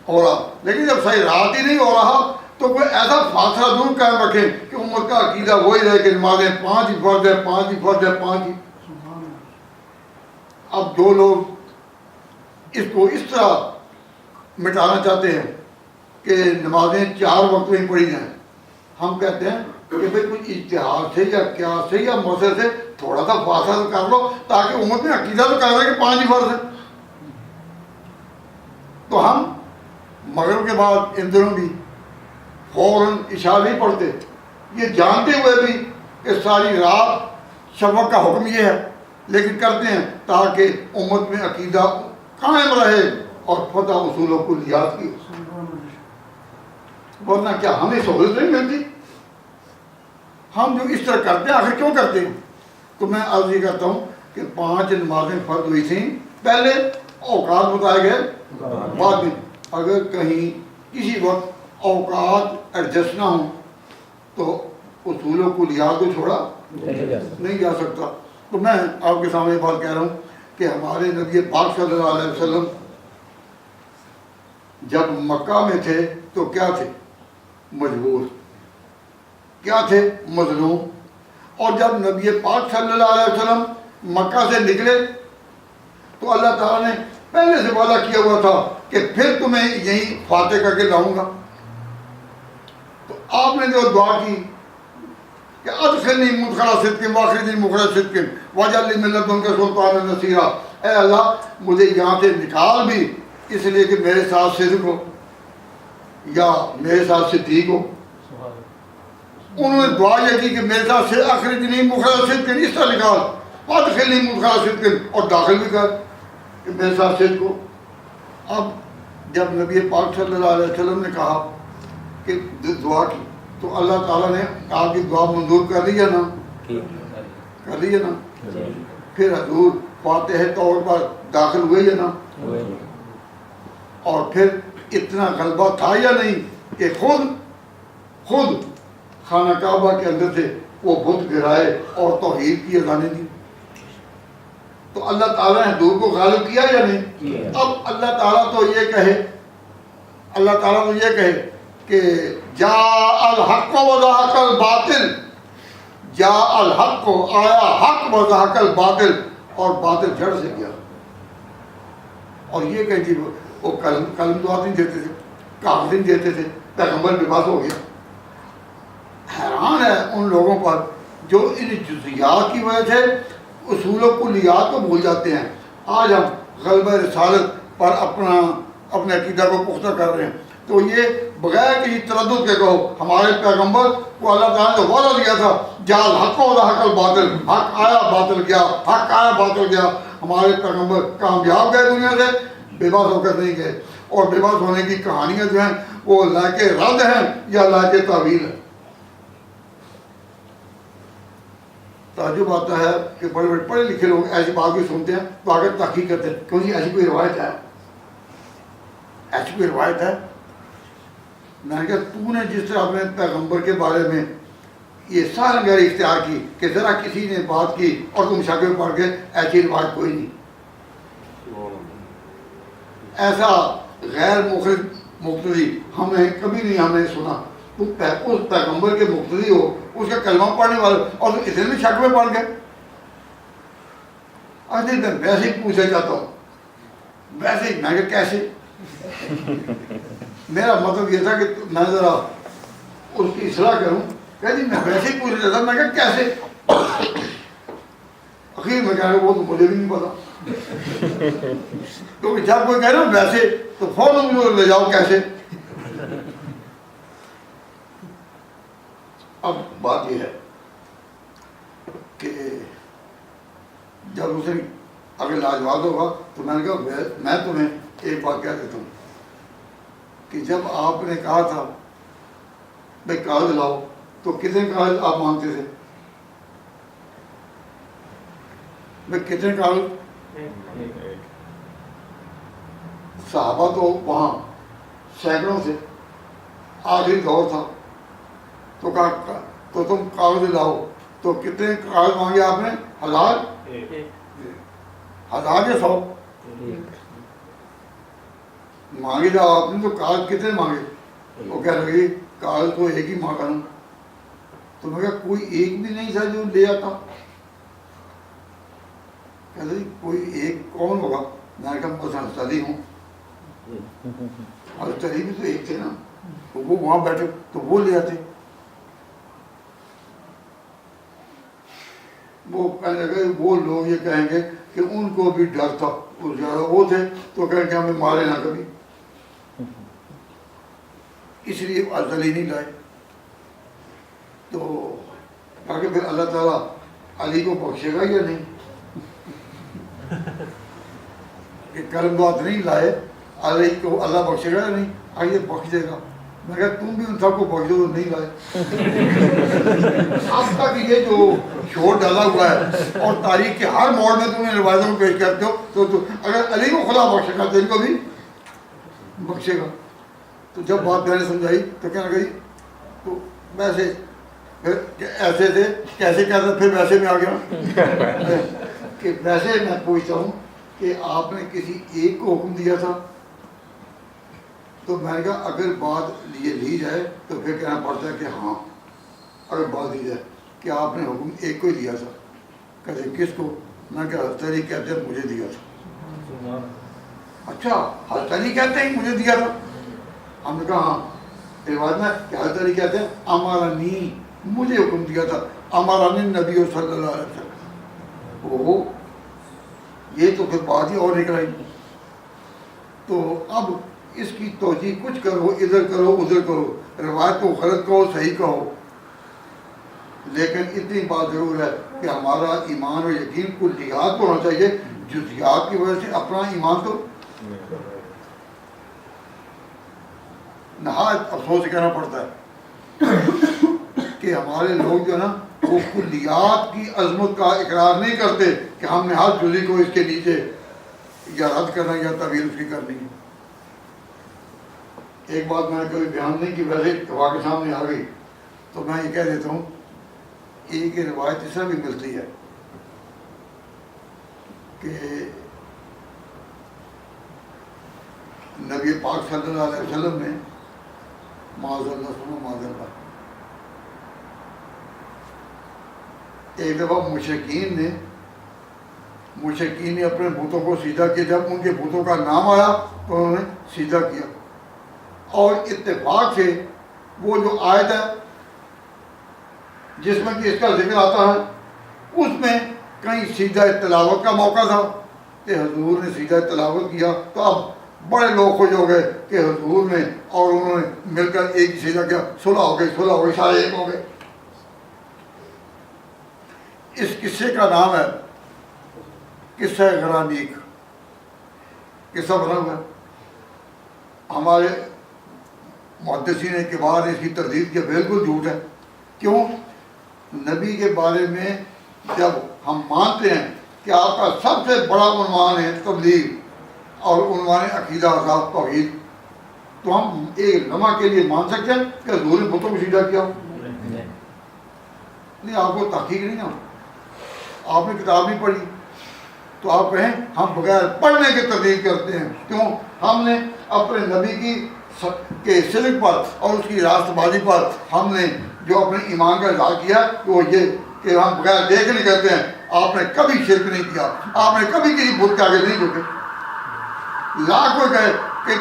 ہو رہا، لیکن جب صحیح رات ہی نہیں ہو رہا تو کوئی ایسا فاصلہ ضرور قائم رکھیں کہ امت کا عقیدہ وہی رہے کہ نمازیں 5 ہی فرض ہے، 5 ہی فرض ہے، 5 ہی. اب جو لوگ اس کو اس طرح مٹانا چاہتے ہیں کہ نمازیں 4 وقت میں ہی پڑھی جائیں، ہم کہتے ہیں کہ بھئی کچھ اجتہاد سے یا کیا سے یا مسئلے سے تھوڑا سا فاصلہ کر لو تاکہ امت میں عقیدہ تو کر رہے کہ 5 ہی فرض ہے. تو ہم مغرب کے بعد ان دنوں بھی فوراً عشاء نہیں پڑھتے، یہ جانتے ہوئے بھی کہ ساری رات شفق کا حکم یہ ہے، لیکن کرتے ہیں تاکہ امت میں عقیدہ قائم رہے اور فتح اصول و کلیات کی. ورنہ کیا ہمیں سہولت نہیں ملتی؟ ہم جو اس طرح کرتے ہیں آخر کیوں کرتے ہیں؟ تو میں عرض یہ کرتا ہوں کہ 5 نمازیں فرض ہوئی تھیں پہلے اوقات بتائے گئے بعد میں. اگر کہیں کسی وقت اوقات ایڈجسٹ نہ ہوں تو اصولوں کو کلیات کو چھوڑا نہیں جا سکتا. تو میں آپ کے سامنے بات کہہ رہا ہوں کہ ہمارے نبی پاک صلی اللہ علیہ وسلم جب مکہ میں تھے تو کیا تھے؟ مجبور. کیا تھے؟ مظلوم. اور جب نبی پاک صلی اللہ علیہ وسلم مکہ سے نکلے تو اللہ تعالیٰ نے پہلے سے وعدہ کیا ہوا تھا کہ پھر تمہیں یہیں فاتح کر کے لاؤں گا. تو آپ نے جو دعا کی کہ ادخلنی مدخل صدق واخرجنی مخرج صدق واجعل لی من لدنک سلطانا نصیرا. اے اللہ مجھے یہاں سے نکال بھی اس لیے کہ میرے ساتھ صدق ہو یا میرے ساتھ صدیق ہو. انہوں نے دعا یہ کی کہ میرے ساتھ سے اخرجنی مخرج صدق اس طرح نکال وادخلنی مدخل صدق اور داخل بھی کر کہ میرے ساتھ صدق ہو. اب جب نبی پاک صلی اللہ علیہ وسلم نے کہا کہ دعا کی تو اللہ تعالیٰ نے آپ کی دعا منظور کر لی ہے نا؟ کر لی ہے نا؟ پھر حضور فاتح طور پر داخل ہوئے یا نا؟ اور پھر اتنا غلبہ تھا یا نہیں کہ خود خانہ کعبہ کے اندر سے وہ بت گرائے اور توحید کی اذانیں دی. تو اللہ تعالیٰ نے حضور کو غالب کیا یا نہیں؟ اب اللہ تعالیٰ تو یہ کہے کہ جاء الحق وزهق الباطل، جاء الحق آیا حق وزهق الباطل اور باطل جڑ سے گیا. اور یہ کہ جی وہ قلم دعا نہیں دیتے تھے، کاغذ نہیں دیتے تھے، پیغمبر بے بس ہو گیا. حیران ہے ان لوگوں پر جو ان جزیات کی وجہ سے اصول و کلیات کو بھول جاتے ہیں. آج ہم غلبہ رسالت پر اپنے عقیدہ کو پختہ کر رہے ہیں. تو یہ بغیر کسی تردد کے کہو ہمارے پیغمبر کو اللہ تعالیٰ نے وعدہ دیا تھا جاء الحق وزهق الباطل، حق آیا باطل گیا، حق آیا باطل گیا. ہمارے پیغمبر کامیاب گئے دنیا سے، بے بس ہو کر نہیں گئے. اور بے بس ہونے کی کہانیاں جو ہیں وہ لائق رد ہیں یا لائق تعویل ہے. تعجب آتا ہے کہ بڑے بڑے پڑھے لکھے لوگ ایسی بات بھی سنتے ہیں تو آگے تحقیق کرتے ہیں کیوں جی ایسی کوئی روایت ہے، ایسی کوئی روایت ہے. میں نے کہا تو نے جس طرح اپنے پیغمبر کے بارے میں یہ سارا غیر اختیار کی کہ ذرا کسی نے بات کی اور تم شک میں پڑ گئے، ایسی روایت کوئی نہیں. ایسا غیر مقتدی ہمیں کبھی نہیں ہم نے سنا. تم اس پیغمبر کے مقتدی ہو، اس کا کلمہ پڑھنے والے، اور تم اتنے بھی شک میں پڑ گئے. آج میں ویسے ہی پوچھنا چاہتا ہوں، ویسے ہی. میں کہ کیسے؟ میرا مطلب یہ تھا کہ میں ذرا اس کی اصلاح کروں. کہ جی میں ویسے ہی پوچھنا چاہتا. میں کہ کیسے؟ اخیر میں کہہ رہا وہ تو مجھے بھی نہیں پتا. کیونکہ جب کوئی کہہ رہا ہوں ویسے تو فوراً مجھے لے جاؤ کیسے. اب بات یہ ہے کہ جب اسے اگر لاجواب ہوگا تو میں نے کہا میں تمہیں ایک بات کہہ دیتا ہوں کہ جب آپ نے کہا تھا بھائی کاغذ لاؤ تو کتنے کاغذ آپ مانگتے تھے؟ بھائی کتنے کاغذ؟ صحابہ تو وہاں سینکڑوں سے آخری دور تھا تو کہا تو تم کاغذ لاؤ تو کتنے کاغذ مانگے آپ نے؟ 1000 1000 یا 100 مانگے جاؤ آپ نے. تو کاغذ کتنے مانگے؟ وہ کہہ رہے کاغذ تو ایک ہی مانگا نا. تو میں کہا کوئی ایک بھی نہیں تھا جو لے آتا. کہتے جی کوئی ایک کون ہوگا؟ میں نے کہا بس حضرت ہوں. حضرت علی بھی تو ایک تھے نا، تو وہ وہاں بیٹھے تو وہ لے آتے. وہ کہنے لگے وہ لوگ یہ کہیں گے کہ ان کو بھی ڈر تھا، وہ تھے تو کہیں گے ہمیں مارے نہ کبھی، اس لیے علی نہیں لائے. تو کہا کہ پھر اللہ تعالیٰ علی کو بخشے گا یا نہیں؟ کہ کرم بات نہیں لائے علی کو اللہ بخشے گا یا نہیں؟ آئیے بخش دے گا. میں کہا تم بھی ان سب کو بخش دو تو نہیں لائے. اب تک یہ جو شور ڈالا ہوا ہے اور تاریخ کے ہر موڑ میں تم نے روایتوں کو پیش کرتے ہو تو اگر علی کو خدا بخشے گا تو ان کو بھی بخشے گا. تو جب بات میں نے سمجھائی تو کہنے لگی تو ویسے پھر ایسے تھے کیسے کہتا پھر ویسے میں آ گیا کہ ویسے میں پوچھتا ہوں کہ آپ نے کسی ایک کو حکم دیا تھا تو میں نے کہا اگر بات یہ لی جائے تو پھر کہنا پڑتا ہے کہ ہاں اگر بات لی جائے کہ آپ نے حکم ایک کو ہی دیا تھا. کہتے کس کو؟ میں نے کہا حضرت علی کہتے ہیں مجھے دیا تھا. اچھا حضرت علی کہتے ہیں مجھے دیا تھا؟ ہم نے کہا ہاں. روایت میں کہ حضرت علی کہتے ہیں امرانی مجھے حکم دیا تھا امرانی نبی صلی اللہ علیہ وسلم. وہ یہ تو پھر بات ہی اور نکل آئی. تو اب اس کی توجیہ کچھ کرو ادھر کرو ادھر کرو روایت کو غلط کہو صحیح کہو لیکن اتنی بات ضرور ہے کہ ہمارا ایمان اور یقین کلیات کو ہونا چاہیے. جزیات کی وجہ سے اپنا ایمان تو نہایت افسوس سے کہنا پڑتا ہے کہ ہمارے لوگ جو ہے نا وہ کلیات کی عظمت کا اقرار نہیں کرتے کہ ہم نے ہر جزی کو اس کے نیچے یا رد کرنا یا تعبیر اس کی کرنی ہے. ایک بات میں نے کبھی بیان نہیں کی ویسے دعا کے سامنے آ گئی تو میں یہ کہہ دیتا ہوں ایک روایت اس طرح بھی ملتی ہے کہ نبی پاک صلی اللہ علیہ وسلم نے معاذ اللہ ایک دفعہ مشرکین نے اپنے بتوں کو سیدھا کیا. جب ان کے بتوں کا نام آیا تو انہوں نے سیدھا کیا اور اتفاق سے وہ جو آیت ہے جس میں کہ اس کا ذکر آتا ہے اس میں کہیں سیدھا تلاوت کا موقع تھا کہ حضور نے سیدھا تلاوت کیا تو اب بڑے لوگ خوش ہو گئے کہ حضور نے اور انہوں نے مل کر ایک ہی سیدھا کیا. صلح ہو گئی سارے ایک ہو گئے. اس قصے کا نام ہے قصہ غرانیق. قصہ بنا ہوا ہے. ہمارے محدثین کبار نے اس کی تردید کیا بالکل جھوٹ ہے. کیوں؟ نبی کے بارے میں جب ہم مانتے ہیں کہ آپ کا سب سے بڑا عنوان ہے تبلیغ اور عنوان عقیدہ آزاد توحید تو ہم ایک لمحہ کے لیے مان سکتے ہیں کہ حضور نے بتوں کو سیدھا کیا؟ نہیں. آپ کو تحقیق نہیں نا, آپ نے کتاب نہیں پڑھی تو آپ کہیں ہم بغیر پڑھنے کی تردید کرتے ہیں. کیوں؟ ہم نے اپنے نبی کی کے صدق پر اور اس کی راست بازی پر ہم نے جو اپنے ایمان کا اظہار کیا کہ وہ یہ کہ ہم بغیر دیکھ نہیں کرتے ہیں. آپ نے کبھی شرک نہیں کیا, آپ نے کبھی کسی بت کے آگے نہیں جھکے. لاکھ کوئی کہے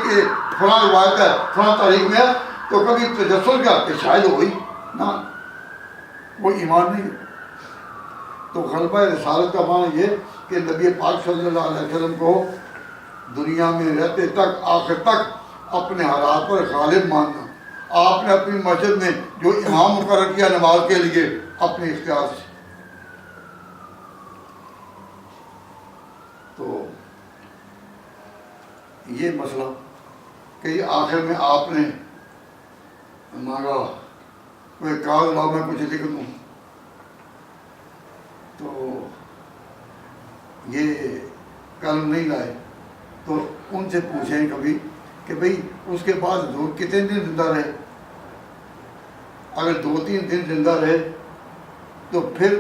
کہ فلاں روایت ہے فلاں تاریخ میں ہے تو کبھی تجسس کیا کہ شاید ہوئی نہ, وہ ایمان نہیں ہے. تو غلبہ رسالت کا معنی یہ کہ نبی پاک صلی اللہ علیہ وسلم کو دنیا میں رہتے تک آخر تک اپنے حالات پر غالب ماننا. آپ نے اپنی مسجد میں جو امام مقرر کیا نماز کے لیے اپنے اختیار سے. تو یہ مسئلہ کہ آخر میں آپ نے مانگا کوئی کاغذ لاؤ میں کچھ لکھ دوں تو یہ قلم نہیں لائے تو ان سے پوچھیں کبھی کہ بھئی اس کے بعد حضور کتنے دن زندہ رہے؟ اگر 2-3 دن زندہ رہے تو پھر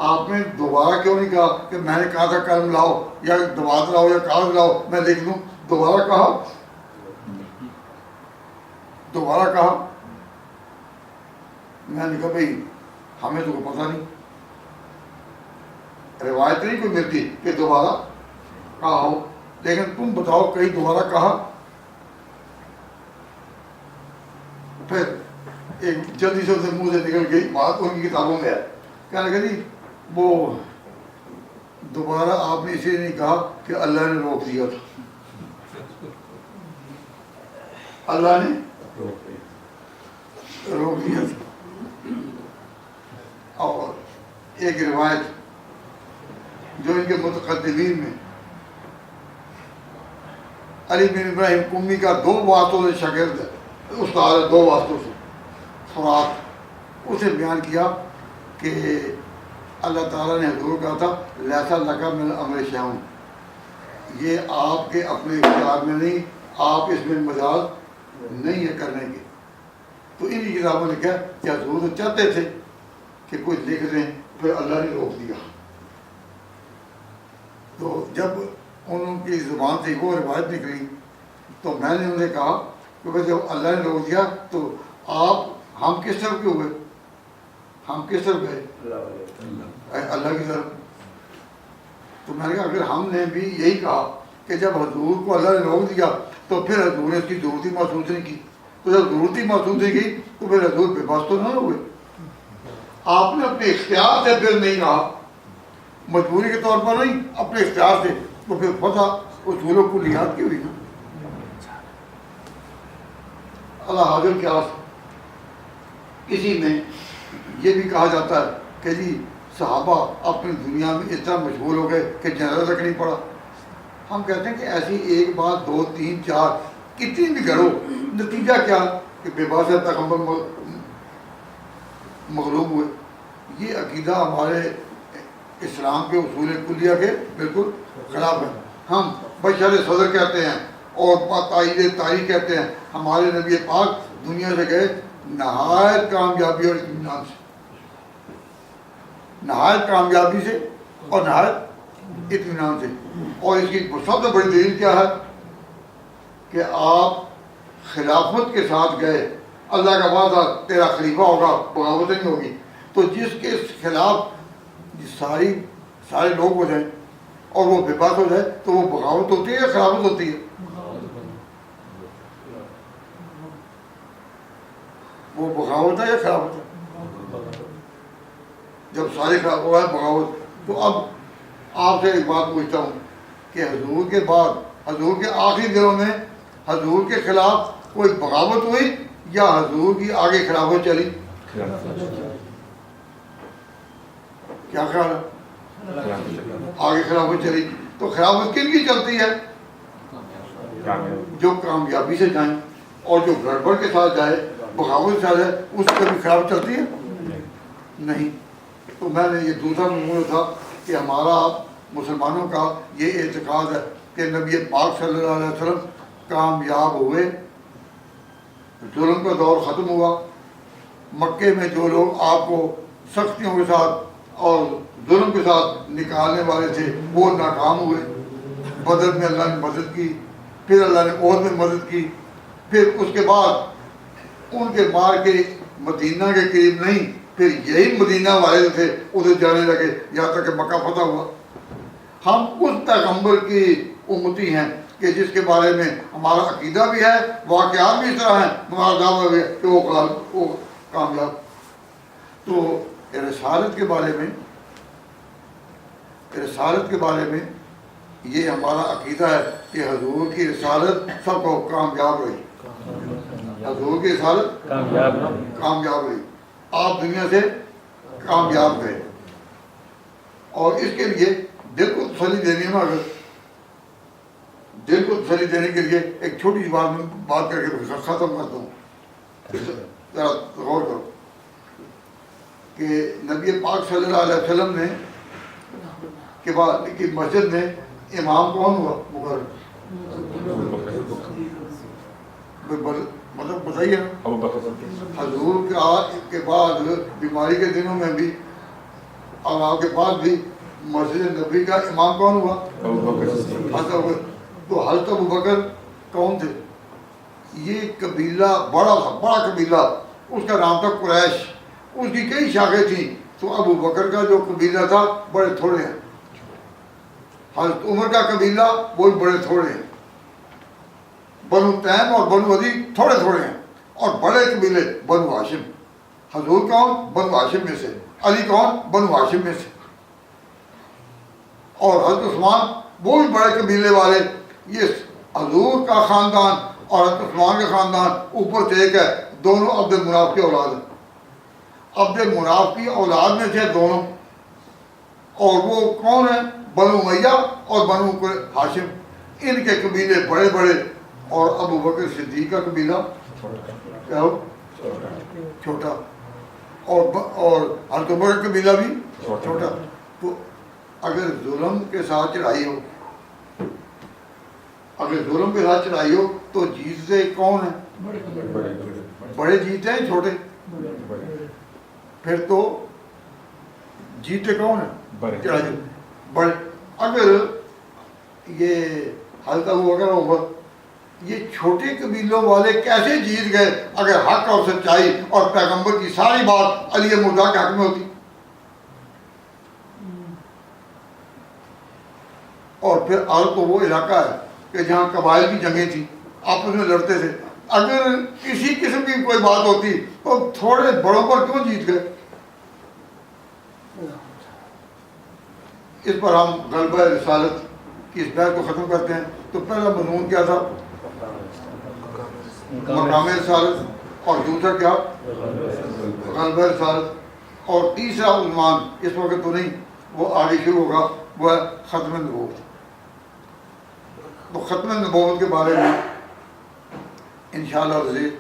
آپ نے دوبارہ کیوں نہیں کہا کہ میں نے کہا تھا قلم لاؤ یا دوبارہ لاؤ یا کاغذ لاؤ میں لکھ دوں؟ دوبارہ کہا. میں نے کہا بھئی ہمیں تو پتہ نہیں, روایت نہیں کوئی ملتی کہ دوبارہ کہا ہو, لیکن تم بتاؤ کہیں دوبارہ کہا؟ پھر ایک جلدی سے اسے منہ سے نکل گئی بات ان کی کتابوں میں ہے. کہنے لگا جی وہ دوبارہ آپ نے اسے نہیں کہا کہ اللہ نے روک دیا تھا. اللہ نے روک دیا تھا. اور ایک روایت جو ان کے متقدمین میں علی بن ابراہیم قمی کا 2 باتوں سے شاگرد استاد ہے 2 واسطوں سے. فرات اسے بیان کیا کہ اللہ تعالیٰ نے حضور کہا تھا لیسا لکا من الامر شیء، یہ آپ کے اپنے اختیار میں نہیں، آپ اس میں مجاز نہیں ہے کرنے کے. تو انہی کتابوں نے کہا کہ حضور تو چاہتے تھے کہ کوئی لکھ دیں، پھر اللہ نے روک دیا. تو جب ان کی زبان سے وہ روایت نکلی تو میں نے انہیں کہا کہ جب اللہ نے روک دیا تو ہم کس طرف کے ہوئے؟ ہم کس طرف گئے؟ اللہ کی طرف. تو میں نے کہا اگر ہم نے بھی یہی کہا کہ جب حضور کو اللہ نے روک دیا تو پھر حضور نے اس کی ضرورتی محسوس نہیں کی، تو جب ضرورتی محسوس نہیں کی تو پھر حضور بے بس تو نہ ہوئے. آپ نے اپنے اختیار سے پھر نہیں کہا، مجبوری کے طور پر نہیں، اپنے اختیار سے، تو پھر فتح اصول و کلیات کی ہوئی نا. اللہ حاضر کیا. اسی میں یہ بھی کہا جاتا ہے کہ جی صحابہ اپنی دنیا میں اس طرح مشغول ہو گئے کہ جنازہ تک نہیں پڑا. ہم کہتے ہیں کہ ایسی ایک بات 2 3 4 کتنی بھی کرو، نتیجہ کیا کہ بے باس پیغمبر مغلوب ہوئے. یہ عقیدہ ہمارے اسلام کے اصول کلیہ کے بالکل خلاف ہے. ہم بشر صدر کہتے ہیں اور تائید تاریخ کہتے ہیں. ہمارے نبی پاک دنیا سے گئے نہایت کامیابی اور اطمینان سے، نہایت کامیابی سے اور نہایت اطمینان سے. اور اس کی سب سے بڑی دلیل کیا ہے کہ آپ خلافت کے ساتھ گئے. اللہ کا وعدہ تیرا خلیفہ ہوگا، بغاوت نہیں ہوگی. تو جس کے خلاف سارے لوگ ہو جائیں اور وہ بے بس ہو جائے تو وہ بغاوت ہوتی ہے یا خلافت ہوتی ہے؟ وہ بغاوت ہے یا خلافت ہے؟ جب سارے خلاف ہوا ہے بغاوت. تو اب آپ سے ایک بات پوچھتا ہوں کہ حضور کے بعد، حضور کے آخری دنوں میں حضور کے خلاف کوئی بغاوت ہوئی یا حضور کی آگے خلافت چلی؟ کیا خیال ہے؟ آگے خلافت چلی. تو خلافت کن کی چلتی ہے؟ جو کامیابی سے جائیں. اور جو گڑبڑ کے ساتھ جائے، بغاوت کے ساتھ جائے، اس کی کبھی خلافت چلتی ہے؟ نہیں. تو میں نے یہ دوسرا نمونہ تھا کہ ہمارا مسلمانوں کا یہ اعتقاد ہے کہ نبی پاک صلی اللہ علیہ وسلم کامیاب ہوئے، ظلم کا دور ختم ہوا. مکے میں جو لوگ آپ کو سختیوں کے ساتھ اور ظلم کے ساتھ نکالنے والے تھے وہ ناکام ہوئے. بدر میں اللہ نے مدد کی، پھر اللہ نے عہد میں مدد کی. پھر اس کے بعد ان کے مار کے مدینہ کے قریب نہیں، پھر یہی مدینہ والے تھے ادھر جانے لگے یہاں تک کہ مکہ فتح ہوا. ہم اس پیغمبر کی امتی ہیں کہ جس کے بارے میں ہمارا عقیدہ بھی ہے، واقعات بھی اس طرح ہیں، ہمارا دعویٰ بھی ہے کہ وہ کامیاب. تو رسالت کے بارے میں یہ ہمارا عقیدہ ہے کہ حضور کی رسالت سب کو کامیاب رہی. حضور کی رسالت کامیاب رہی. آپ دنیا سے کامیاب گئے. اور اس کے لیے دل کو تسلی دینے میں، اگر دل کو تسلی دینے کے لیے ایک چھوٹی سی بات کر کے ختم کرتا ہوں. ذرا غور کرو کہ نبی پاک صلی اللہ علیہ وسلم نے کے بعد کی مسجد میں امام کون ہوا؟ مقرر. مطلب بتائیے نا. حضور کے بعد بیماری کے دنوں میں بھی اور آپ کے بعد بھی مسجد نبی کا امام کون ہوا؟ تو حضرت ابوبکر کون تھے؟ یہ قبیلہ بڑا تھا، بڑا قبیلہ. اس کا نام تھا قریش. اس کی کئی شاخیں تھیں. تو ابوبکر کا جو قبیلہ تھا بڑے تھوڑے ہیں. حضرت عمر کا قبیلہ وہ بھی بڑے تھوڑے ہیں. بنو تیم اور بنو عدی تھوڑے تھوڑے ہیں. اور بڑے قبیلے بنو ہاشم. حضور کون؟ بنو ہاشم میں سے. علی کون؟ بنو ہاشم میں سے. اور حضرت عثمان وہ بھی بڑے قبیلے والے. یہ حضور کا خاندان اور حضرت عثمان کا خاندان اوپر سے ایک ہے. دونوں عبد مناف کی اولاد ہیں. عبد مناف کی اولاد میں سے دونوں. اور وہ کون ہیں؟ بنو امیہ اور بنو ہاشم. ان کے قبیلے بڑے بڑے. اور ابو بکر صدیق کا قبیلہ کیا ہو چھوٹا، اور حضرت عمر کا قبیلہ بھی چھوٹا. تو اگر ظلم کے ساتھ چڑھائی ہو، اگر ظلم کے ساتھ چڑھائی ہو تو جیتتے کون ہیں؟ بڑے جیتے ہیں چھوٹے؟ پھر تو جیتے کون ہیں؟ چڑھائی بڑے. اگر یہ حضرت ابو بکر عمر یہ چھوٹے قبیلوں والے کیسے جیت گئے اگر حق اور سچائی اور پیغمبر کی ساری بات علی مرزا کے حق میں ہوتی؟ اور پھر آج تو وہ علاقہ ہے کہ جہاں قبائل کی جنگیں تھیں، آپس میں لڑتے تھے. اگر کسی قسم کی کوئی بات ہوتی تو تھوڑے بڑوں پر کیوں جیت گئے؟ اس پر ہم غلبہ رسالت کی اس بحث کو ختم کرتے ہیں. تو پہلا مضمون کیا تھا؟ مقام رسالت. اور دوسرا کیا؟ غلبہ رسالت. اور تیسرا عنوان اس وقت تو نہیں، وہ آگے شروع ہوگا، وہ ہے ختم نبوت. تو ختم نبوت کے بارے میں انشاءاللہ عزیز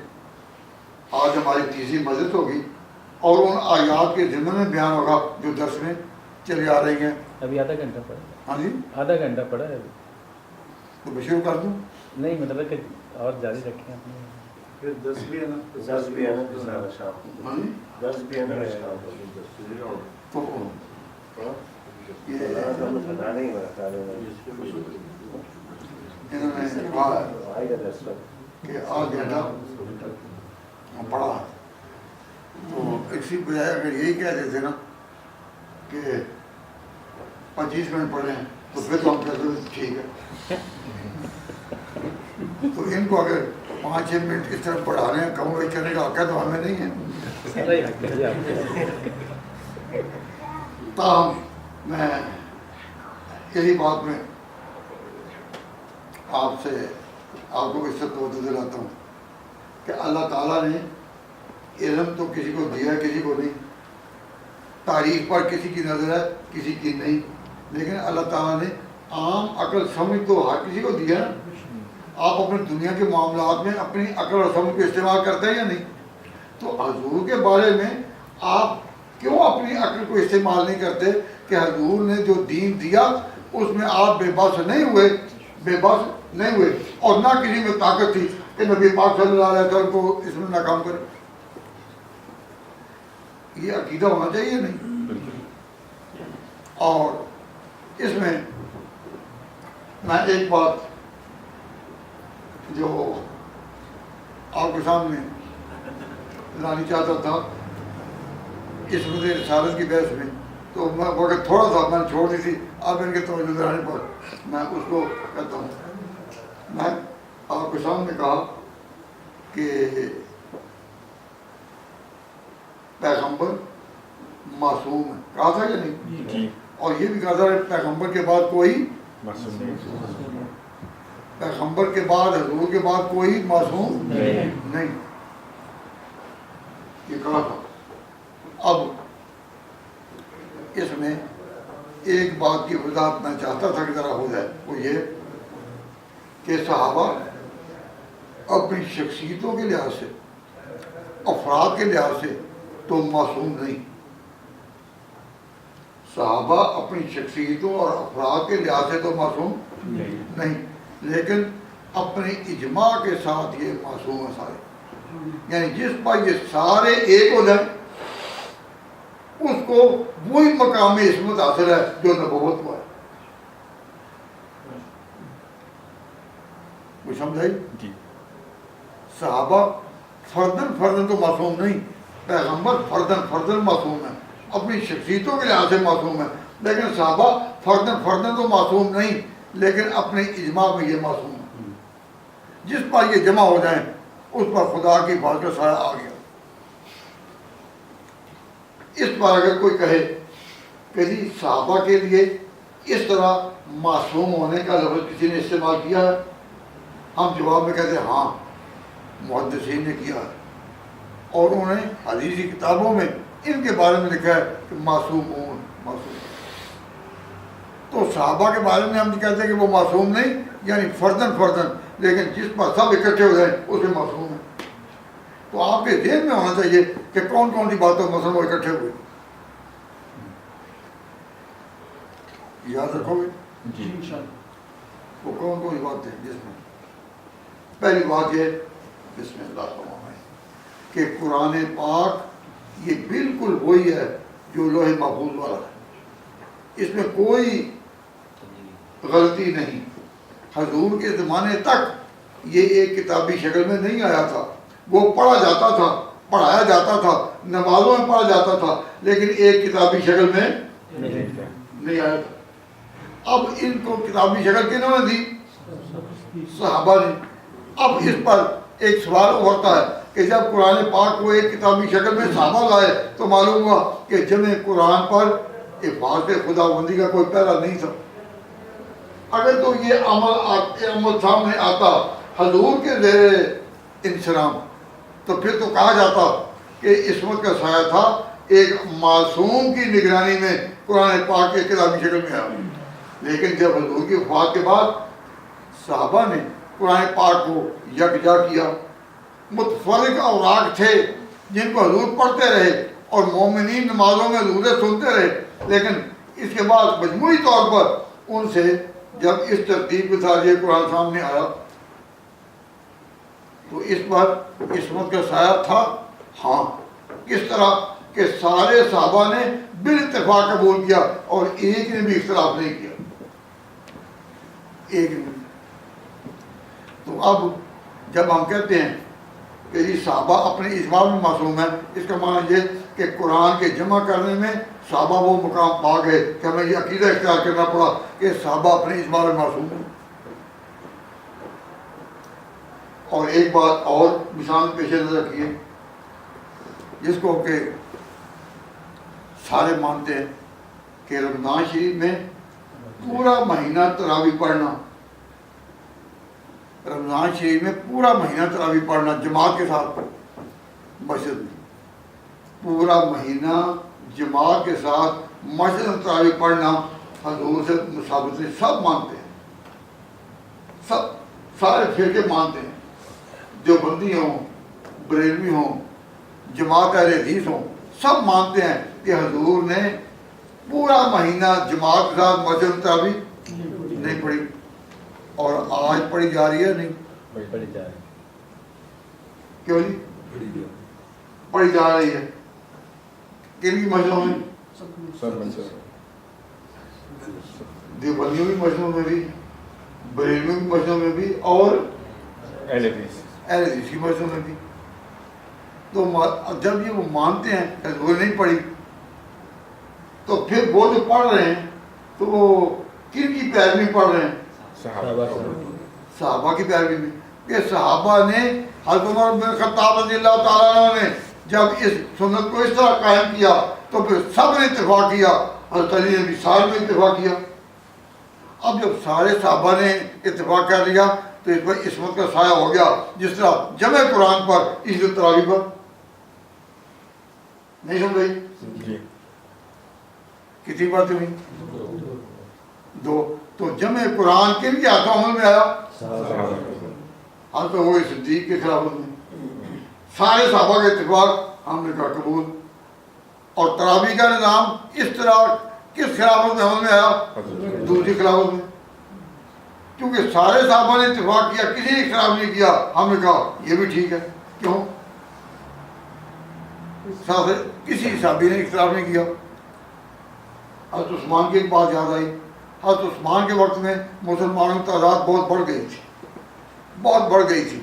آج ہماری تیسری مجلس ہوگی اور ان آیات کے ضمن میں بیان ہوگا جو درس میں چلے آ رہی ہیں. ابھی آدھا گھنٹہ پڑا. ہاں جی، آدھا گھنٹہ پڑا ہے ابھی. تو میں شروع کر دوں؟ نہیں مطلب کہ اور جاری رکھیں اپنے. پھر 10 بھی ہے نا، 10 بھی ہے نا شام ہاں جی. 10 بھی ہے نا شام تو یہ پتا نہیں انہوں نے کہا آئے گا 10 کہ آج گھنٹہ پڑھا، تو اسی بجائے اگر یہی کہہ دیتے نا کہ 25 منٹ پڑھے ہیں تو پھر تو ہم کہتے ہیں ٹھیک ہے. تو ان کو اگر 5-6 منٹ اس طرح پڑھا رہے ہیں کم ویچ کرنے کا حق ہے تو ہمیں نہیں ہے. تاہم میں یہی بات میں آپ کو اس سے توجہ دلاتا ہوں کہ اللہ تعالیٰ نے علم تو کسی کو دیا ہے کسی کو نہیں، تاریخ پر کسی کی نظر ہے کسی کی نہیں، لیکن اللہ تعالیٰ نے عام عقل سمجھ تو ہر کسی کو دیا نا. آپ اپنے دنیا کے معاملات میں اپنی عقل اور سمجھ کو استعمال کرتے ہیں یا نہیں؟ تو حضور کے بارے میں آپ کیوں اپنی عقل کو استعمال نہیں کرتے کہ حضور نے جو دین دیا اس میں آپ بے بس نہیں ہوئے، اور نہ کسی میں طاقت تھی کہ نبی پاک صلی اللہ علیہ وسلم کو اس میں ناکام کرے. یہ عقیدہ ہونا چاہیے نہیں. اور اس میں ایک بات جو آپ کے سامنے لانی چاہتا تھا اس مجھے رسالت کی بحث میں، تو میں وقت تھوڑا سا میں نے چھوڑ دی تھی، اب ان کے توجہ دلانے پر میں اس کو کہتا ہوں. میں آپ کے سامنے کہا کہ پیغمبر معصوم ہے، کہا تھا یا نہیں؟ اور یہ بھی کہا تھا پیغمبر کے بعد کوئی پیغمبر کے بعد حضور کے بعد کوئی معصوم نہیں، یہ کہا تھا. اب اس میں ایک بات کی وضاحت میں چاہتا تھا کہ ذرا ہو جائے، وہ یہ کہ صحابہ اپنی شخصیتوں کے لحاظ سے، افراد کے لحاظ سے تو معصوم نہیں. صحابہ اپنی شخصیتوں اور افراد کے لحاظ سے تو معصوم نہیں، لیکن اپنے اجماع کے ساتھ یہ معصوم ہے سارے. یعنی جس پر یہ سارے ایک ہو جائیں اس کو وہی مقام عصمت حاصل ہے جو نبوت کو ہے. وہ سمجھائی؟ صحابہ فردن تو معصوم نہیں، پیغمبر فردن معصوم ہے، اپنی شخصیتوں کے لحاظ سے معصوم ہے، لیکن صحابہ فردن تو معصوم نہیں، لیکن اپنے اجماع میں یہ معصوم ہے. جس پر یہ جمع ہو جائیں اس پر خدا کی بات کا سایہ آ گیا. اس پر اگر کوئی کہے کہ جی صحابہ کے لیے اس طرح معصوم ہونے کا لفظ کسی نے استعمال کیا ہے، ہم جواب میں کہتے ہیں ہاں محدثین نے کیا ہے، اور انہوں نے حدیثی کتابوں میں ان کے بارے میں لکھا ہے کہ معصوم. تو صحابہ کے بارے میں ہم کہتے ہیں کہ وہ معصوم نہیں، یعنی فردن، لیکن جس پر سب اکٹھے ہو جائیں اس میں معصوم ہے. تو آپ کے ذہن میں ہونا چاہیے کہ کون کون سی باتوں مثلا وہ اکٹھے ہوئے. یاد رکھو گے جی وہ کون کون سی باتیں ہیں جس میں پہلی بات یہ بسم اللہ الرحمن الرحیم کہ قرآن پاک یہ بالکل وہی ہے جو لوح محفوظ والا ہے. اس میں کوئی غلطی نہیں. حضور کے زمانے تک یہ ایک کتابی شکل میں نہیں آیا تھا. وہ پڑھا جاتا تھا, پڑھایا جاتا تھا, نمازوں میں پڑھا جاتا تھا, لیکن ایک کتابی شکل میں نہیں آیا تھا. اب ان کو کتابی شکل کنہوں نے دی؟ صحابہ نے. اب اس پر ایک سوال اٹھتا ہے کہ جب قرآن پاک کو ایک کتابی شکل میں صحابہ لائے تو معلوم ہوا کہ جمع قرآن پر حفاظت خدا بندی کا کوئی پہلا نہیں تھا. اگر تو یہ عمل سامنے آتا حضور کے زیر انسلام تو پھر تو کہا جاتا کہ عصمت کا سایہ تھا ایک معصوم کی نگرانی میں قرآن پاک کے کتابی شکل میں آیا. لیکن جب حضور کی وفات کے بعد صحابہ نے قرآن پاک کو یکجا کیا, متفرق اوراق تھے جن کو حضور پڑھتے رہے اور مومنین نمازوں میں حضور سے سنتے رہے, لیکن اس کے بعد مجموعی طور پر ان سے جب اس ترتیب کے ساتھ یہ قرآن سامنے آیا تو اس پر عصمت کا سایہ تھا. ہاں, کس طرح کہ سارے صحابہ نے بالاتفاق قبول کیا اور ایک نے بھی اختلاف نہیں کیا, ایک نے. تو اب جب ہم کہتے ہیں کہ یہ صحابہ اپنے اجماع میں معصوم ہیں, اس کا معنی یہ کہ قرآن کے جمع کرنے میں صحابہ وہ مقام پا گئے کہ ہمیں یہ عقیدہ اختیار کرنا پڑا کہ صحابہ اپنے اجماع میں معصوم ہیں. اور ایک بات اور مثال پیش نظر رکھیے جس کو کہ سارے مانتے ہیں کہ رمضان شریف میں پورا مہینہ تراویح پڑھنا, رمضان شریف میں پورا مہینہ تراویح پڑھنا جماعت کے ساتھ مسجد میں, پورا مہینہ جماعت کے ساتھ مسجد میں تراویح پڑھنا حضور سے ثابت ہے. سب مانتے ہیں, سب سارے فرقے مانتے ہیں, دیوبندی ہوں, بریلوی ہوں, جماعت اہل حدیث ہوں, سب مانتے ہیں کہ حضور نے پورا مہینہ جماعت کے ساتھ مسجد میں تراویح نہیں پڑھی. اور آج پڑھی جا رہی ہے نہیں پڑھی جا رہی ہے. کیوں جی پڑھی جا رہی ہے؟ کن کی مسجدوں میں؟ دیوبندیوں کی مسجدوں میں بھی, بریلویوں کی مسجدوں میں بھی, اور اہل حدیث کی مسجدوں میں بھی. تو جب یہ وہ مانتے ہیں کہ حضور نہیں پڑھی تو پھر وہ جو پڑھ رہے ہیں تو وہ کن کی پیروی پڑھ رہے ہیں؟ صحابہ کی پیروی میں. کہ صحابہ نے حضرت عمر بن خطاب رضی اللہ تعالیٰ عنہ نے جب اس سنت کو اس طرح قائم کیا تو پھر سب نے اتفاق کیا, حضرت علی نے بھی سارے میں اتفاق کیا. اب جب سارے صحابہ نے اتفاق کر لیا تو اس پر عصمت کا سایہ ہو گیا, جس طرح جمع قرآن پر اس تراویح پر. نہیں سن رہی؟ کتنی باتیں ہوئی؟ دو. تو جمع قرآن کن کے ہاتھوں عمل میں آیا؟ ہم تو وہ صدیق کے خلافت میں. سارے صحابہ کا اتفاق, ہم نے کہا قبول. اور تراویح کا نظام اس طرح کس خلافت میں عمل میں آیا؟ دوسری خلافت میں. کیونکہ سارے صحابہ نے اتفاق کیا, کسی نے اختلاف نہیں کیا, ہم نے کہا یہ بھی ٹھیک ہے. کیوں؟ کسی صحابی نے اختلاف نہیں کیا. حضرت عثمان کی ایک بات یاد آئی. حضرت عثمان کے وقت میں مسلمانوں کی تعداد بہت بڑھ گئی تھی, بہت بڑھ گئی تھی,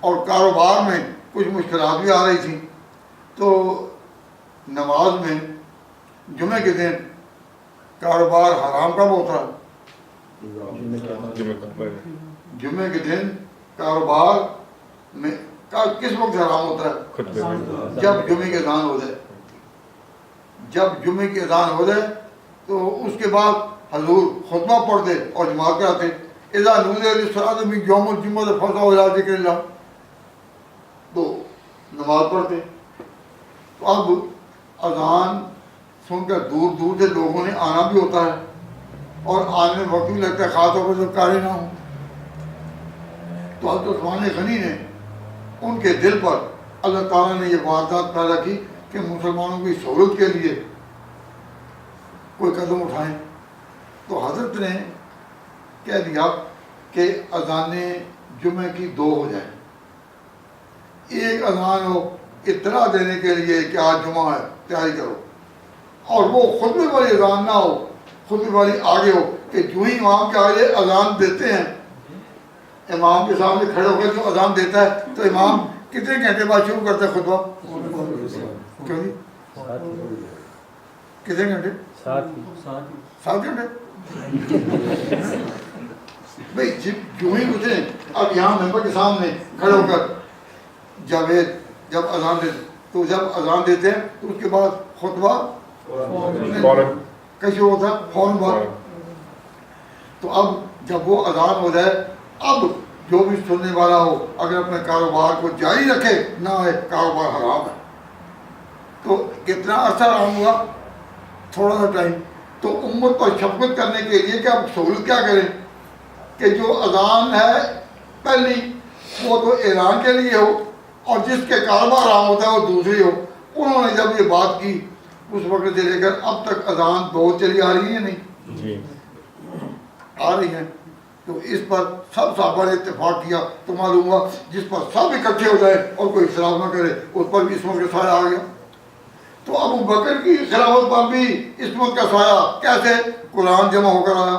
اور کاروبار میں کچھ مشکلات بھی آ رہی تھیں. تو نماز میں جمعہ کے دن کاروبار حرام کب ہوتا ہے؟ جمعہ کے دن کاروبار میں کس وقت حرام ہوتا ہے؟ جب جمعے کی اذان ہو جائے. جب جمعے کی اذان ہو جائے تو اس کے بعد حضور خطبہ پڑھ دے اور جماعت کراتے. اذا نودی للصلاۃ من یوم الجمعہ فاسعوا الی ذکر اللہ, تو نماز پڑھتے. تو اب اذان سن کر دور دور سے لوگوں نے آنا بھی ہوتا ہے, اور آنے میں وقت بھی لگتا ہے, خاص طور پر جب قاری نہ ہوں. تو حضرت عثمان غنی نے ان کے دل پر اللہ تعالیٰ نے یہ واردات پیدا کی کہ مسلمانوں کی سہولت کے لیے کوئی قدم اٹھائیں، تو حضرت نے کہہ دیا کہ اذانیں جمعہ کی 2 ہو جائیں، ایک اذان ہو اطلاع دینے کے لیے کہ آج جمعہ ہے تیاری کرو، اور وہ خطبے والی اذان نہ ہو، خطبے والی آگے ہو کہ جو ہی امام کے آگے اذان دیتے ہیں، امام کے سامنے کھڑے ہو کر جو اذان دیتا ہے تو امام کتنے گھنٹے بعد شروع کرتا ہے خطبہ؟ کیوں جی؟ کتنے گھنٹے؟ 7 گھنٹے بھائی جو ہی گزرے اب یہاں ممبر کے سامنے کھڑے ہو کر جب اذان دیتے تو جب اذان دیتے ہیں تو اس کے بعد خطبہ کیسے ہوتا ہے؟ فوراً بعد. تو اب جب وہ اذان ہو جائے اب جو بھی سننے والا ہو اگر اپنے کاروبار کو جاری رکھے نہ ہے کاروبار حرام ہے. تو کتنا عرصہ آرام ہوا؟ تھوڑا سا ٹائم. تو امت پر شفقت کرنے کے لیے کہ اب سہولت کیا کریں کہ جو اذان ہے پہلی وہ تو اعلان کے لیے ہو اور جس کے کاروبار حرام ہوتا ہے وہ دوسری ہو. انہوں نے جب یہ بات کی اس وقت سے لے کر اب تک اذان 2 چلی آ رہی ہے نہیں جی آ رہی ہیں. تو اس پر سب صحابہ نے اتفاق کیا تو معلوم ہوا جس پر سب اکٹھے ہو جائے اور کوئی اختلاف نہ کرے اس پر بھی عصمت کا سایہ آ گیا. تو ابو بکر کی خلافت پر بھی عصمت کا سایہ کیسے؟ قرآن جمع ہو کر آیا.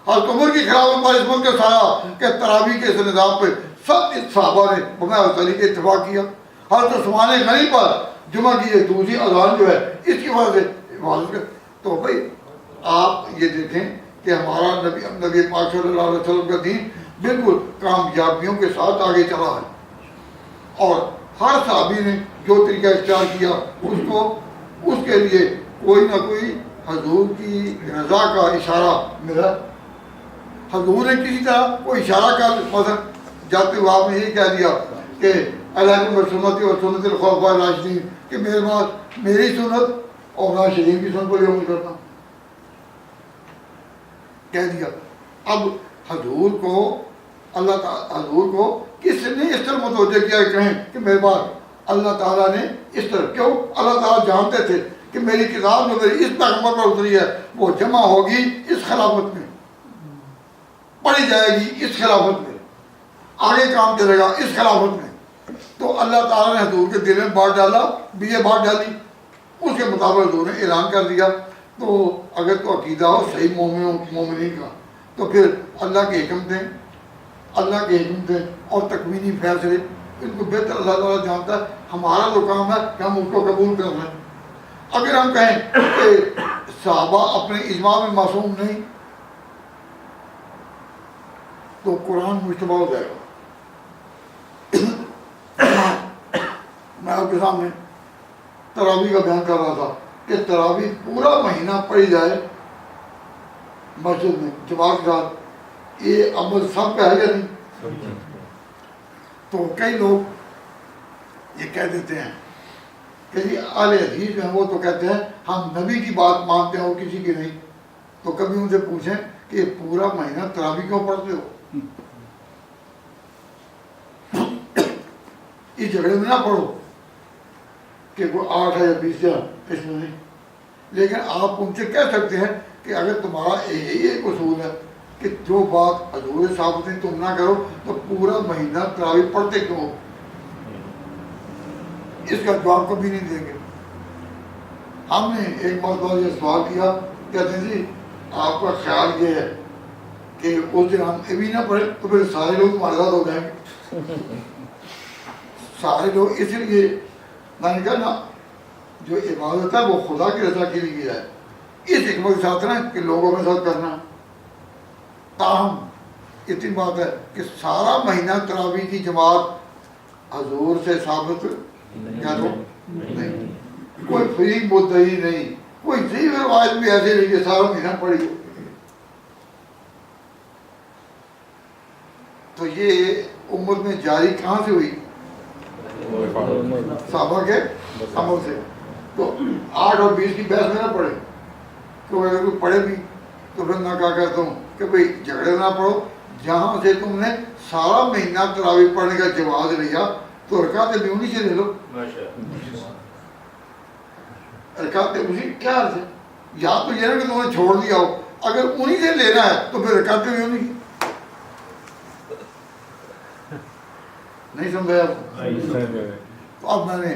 حضرت عمر کی خلافت پر عصمت کا سایہ کہ تراویح کے اس نظام پہ سب صحابہ نے بمعنی علی کے اتفاق کیا. حضرت عثمان غنی پر جمعہ کی ایک دوسری اذان جو ہے اس کی وجہ سے حفاظت کر. تو بھائی آپ یہ دیکھیں کہ ہمارا نبی پاک صلی اللہ علیہ وسلم کا دین بالکل کامیابیوں کے ساتھ آگے چلا ہے اور ہر صحابی نے جو طریقہ اختیار کیا اس کے لیے کوئی نہ کوئی حضور کی رضا کا اشارہ ملا. حضور نے کسی طرح کوئی اشارہ کر مثلا جاتے ہوئے آپ نے یہ کہہ دیا کہ علیکم بسنتی اور سنت الخلفاء الراشدین کہ میرے پاس میری سنت اور راشدین کی سنت پر عمل کرنا کہہ دیا. اب حضور کو اللہ تعالیٰ حضور کو کس نے اس طرح متوجہ کیا کہ کہیں کہ میرے بعد اللہ تعالیٰ نے اس طرح کیوں؟ اللہ تعالیٰ جانتے تھے کہ میری کتاب جو میری اس پیغمبر پر اتری ہے وہ جمع ہوگی اس خلافت میں، پڑھی جائے گی اس خلافت میں، آگے کام چلے گا اس خلافت میں. تو اللہ تعالیٰ نے حضور کے دل میں بات ڈالا، بیج بات ڈالی، اس کے مطابق حضور نے اعلان کر دیا. تو اگر تو عقیدہ ہو صحیح مومنین کا تو پھر اللہ کی حکمتیں اور تکوینی فیصلے ان کو بہتر اللہ تعالیٰ جانتا ہے. ہمارا تو کام ہے کہ ہم اس کو قبول کر رہے ہیں. اگر ہم کہیں کہ صحابہ اپنے اجماع میں معصوم نہیں تو قرآن مشتبہ ہو جائے گا. میں آپ کے سامنے تراویح کا بیان کر رہا تھا کہ تراویح پورا مہینہ پڑھی جائے مسجد میں جماعت کے ساتھ، یہ عمل سب کا ہے یا نہیں؟ تو کئی لوگ یہ کہہ دیتے ہیں کہ جی اہل حدیث جو ہیں وہ تو کہتے ہیں ہم نبی کی بات مانتے ہیں اور کسی کی نہیں. تو کبھی ان سے پوچھیں کہ یہ پورا مہینہ تراویح کیوں پڑھتے ہو؟ اس جھگڑے میں نہ پڑھو کہ کوئی 8 ہے یا 20 ہے اس میں نہیں. لیکن آپ ان سے کہہ سکتے ہیں کہ اگر تمہارا یہی ایک اصول ہے کہ جو بات حضور ثابت ہے تم نہ کرو تو پورا مہینہ تراویح پڑھتے کیوں ہو؟ اس کا جواب کبھی نہیں دیں گے. ہم نے ایک مرتبہ یہ سوال کیا، کہتے ہیں جی آپ کا خیال یہ ہے کہ اس دن ہم ابھی نہ پڑھیں تو پھر سارے لوگ معذرت ہو جائیں گے. سارے لوگ اس لیے میں نے کہا نا جو عبادت ہے وہ خدا کی رضا کے لیے ہے، اس حکمت کے ساتھ نا کہ لوگوں میں ساتھ کرنا. تاہم اتنی بات ہے کہ سارا مہینہ تراویح کی جماعت حضور سے ثابت کیا تو نہیں، کوئی فری مدعی نہیں، کوئی ضعیف روایت بھی ایسے نہیں کہ سارا مہینہ پڑھی ہو. تو یہ امت میں جاری کہاں سے ہوئی؟ صحابہ کے عمل سے. تو 8 اور 20 کی بحث میں نہ پڑھے، تو اگر کوئی پڑھے بھی تو پھر میں کہا کرتا ہوں کہ بھئی جھگڑے نہ پڑھو. جہاں سے تم نے سارا مہینہ تراویح پڑھنے کا جواز لیا تو رکعتیں بھی انہیں سے لے لو، رکعتیں اسی کیا عرض ہے؟ یا تو یہ نا کہ تمہیں چھوڑ دیا ہو، اگر انہیں سے لینا ہے تو پھر رکعتیں بھی انہیں کی۔ نہیں سمجھا آپ کو؟ تو اب میں نے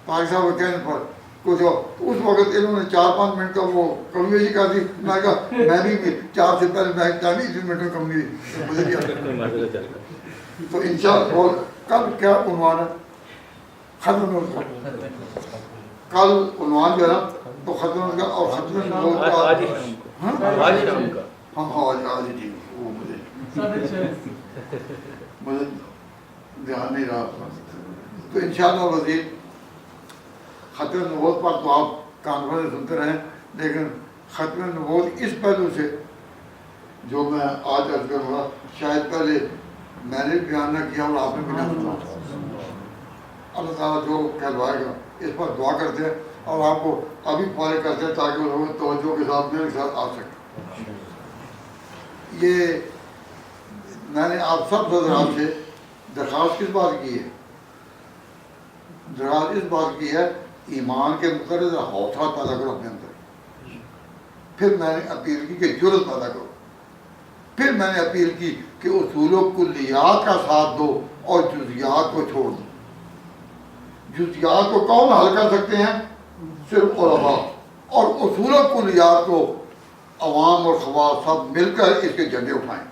پاک صاحب کے کہنے پر کچھ اس وقت انہوں نے 4-5 منٹ کا وہ کمی جی کر دی، میں کہا میں بھی 4 سے پہلے میں 20 منٹ میں کمی مجھے بھی آتا۔ تو انشاءاللہ کل کیا عنوان ہے؟ ختم ہوگا کل عنوان جو ہے نا تو ختم ہوگا، اور ختم نبوت کا آج ہی شام کو، ہاں آج شام کا، ہاں آج ہی ٹھیک ہے، وہ مجھے دھیان نہیں رہا۔ تو انشاءاللہ وزیر ختم نبوت پر تو آپ کانفرنس سنتے رہیں، لیکن ختم نبوت اس پہلو سے جو میں آج عرض کروں گا شاید پہلے میں نے بیان نہ کیا اور آپ نے بھی نہ سنا۔ اللہ تعالیٰ جو کہلوائے گا اس پر دعا کرتے ہیں اور آپ کو ابھی فارغ کرتے ہیں تاکہ وہ لوگ توجہ کے ساتھ میرے ساتھ آ سکیں۔ یہ میں نے آپ سب حضرات سے درخواست کس بات کی ہے؟ درخواست اس بات کی ہے ایمان کے متعلق حوصلہ پیدا کرو اپنے اندر، پھر میں نے اپیل کی کہ جرت پیدا کرو، پھر میں نے اپیل کی کہ اصول و کلیات کا ساتھ دو اور جزیات کو چھوڑ دو۔ جزیات کو کون حل کر سکتے ہیں؟ صرف علماء، اور اصول و کلیات کو عوام اور خواص سب مل کر اس کے جھنڈے اٹھائیں،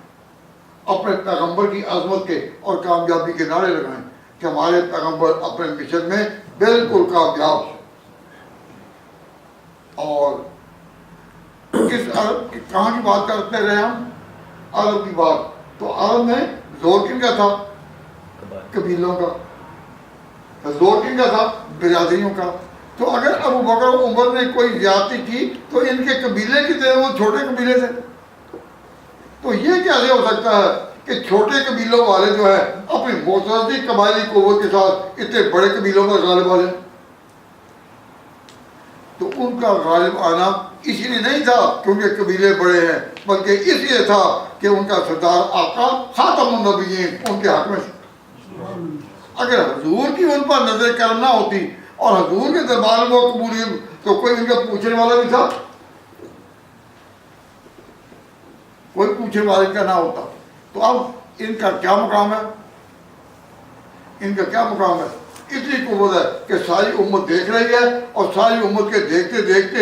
اپنے پیغمبر کی عظمت کے اور کامیابی کے نعرے لگائیں کہ ہمارے پیغمبر اپنے مشن میں بالکل کامیاب ہیں۔ اور کس عرب کہاں کی بات کرتے رہے ہم؟ عرب کی بات۔ تو عرب میں زور کن کا تھا؟ قبیلوں کا۔ زور کن کا تھا؟ برادریوں کا۔ تو اگر ابو بکر و عمر نے کوئی زیادتی کی تو ان کے قبیلے کی طرح وہ چھوٹے قبیلے تھے، تو یہ کیسے ہو سکتا ہے کہ چھوٹے قبیلوں والے جو ہے اپنی متعدد قبائلی قوت کے ساتھ اتنے بڑے قبیلوں پر غالب آ جائیں؟ تو ان کا غالب آنا اسی لیے نہیں تھا کیونکہ قبیلے بڑے ہیں، بلکہ اس لیے تھا کہ ان کا سردار آقا خاتم النبیین ان کے حق میں تھا۔ اگر حضور کی ان پر نظر کرم نہ ہوتی اور حضور کے دربار میں وہ قبولیت، تو کوئی ان کا پوچھنے والا بھی تھا؟ کوئی پوچھنے والے کا نہ ہوتا۔ تو اب ان کا کیا مقام ہے؟ ان کا کیا مقام ہے؟ اتنی قوت ہے کہ ساری امت دیکھ رہی ہے، اور ساری امت کے دیکھتے دیکھتے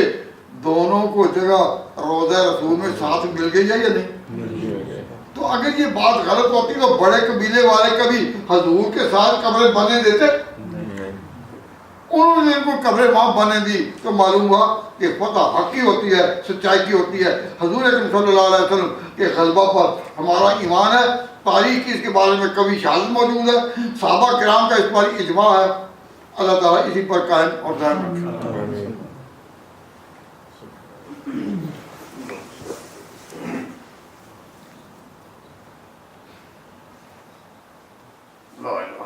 دونوں کو جگہ روضہ رسول میں ساتھ مل گئی ہے یا نہیں؟ تو اگر یہ بات غلط ہوتی تو بڑے قبیلے والے کبھی حضور کے ساتھ قبریں بننے دیتے؟ انہوں نے ان کو قبریں وہاں بنے دی تو معلوم ہوا کہ فتح حق کی ہوتی ہے، سچائی کی ہوتی ہے۔ حضور اکرم صلی اللہ علیہ وسلم کے غلبہ پر ہمارا ایمان ہے، تاریخ کی اس کے بارے میں کبھی شہادت موجود ہے، صحابہ کرام کا اس پر اجماع ہے۔ اللہ تعالیٰ اسی پر قائم اور دائم رکھے۔ لا الہ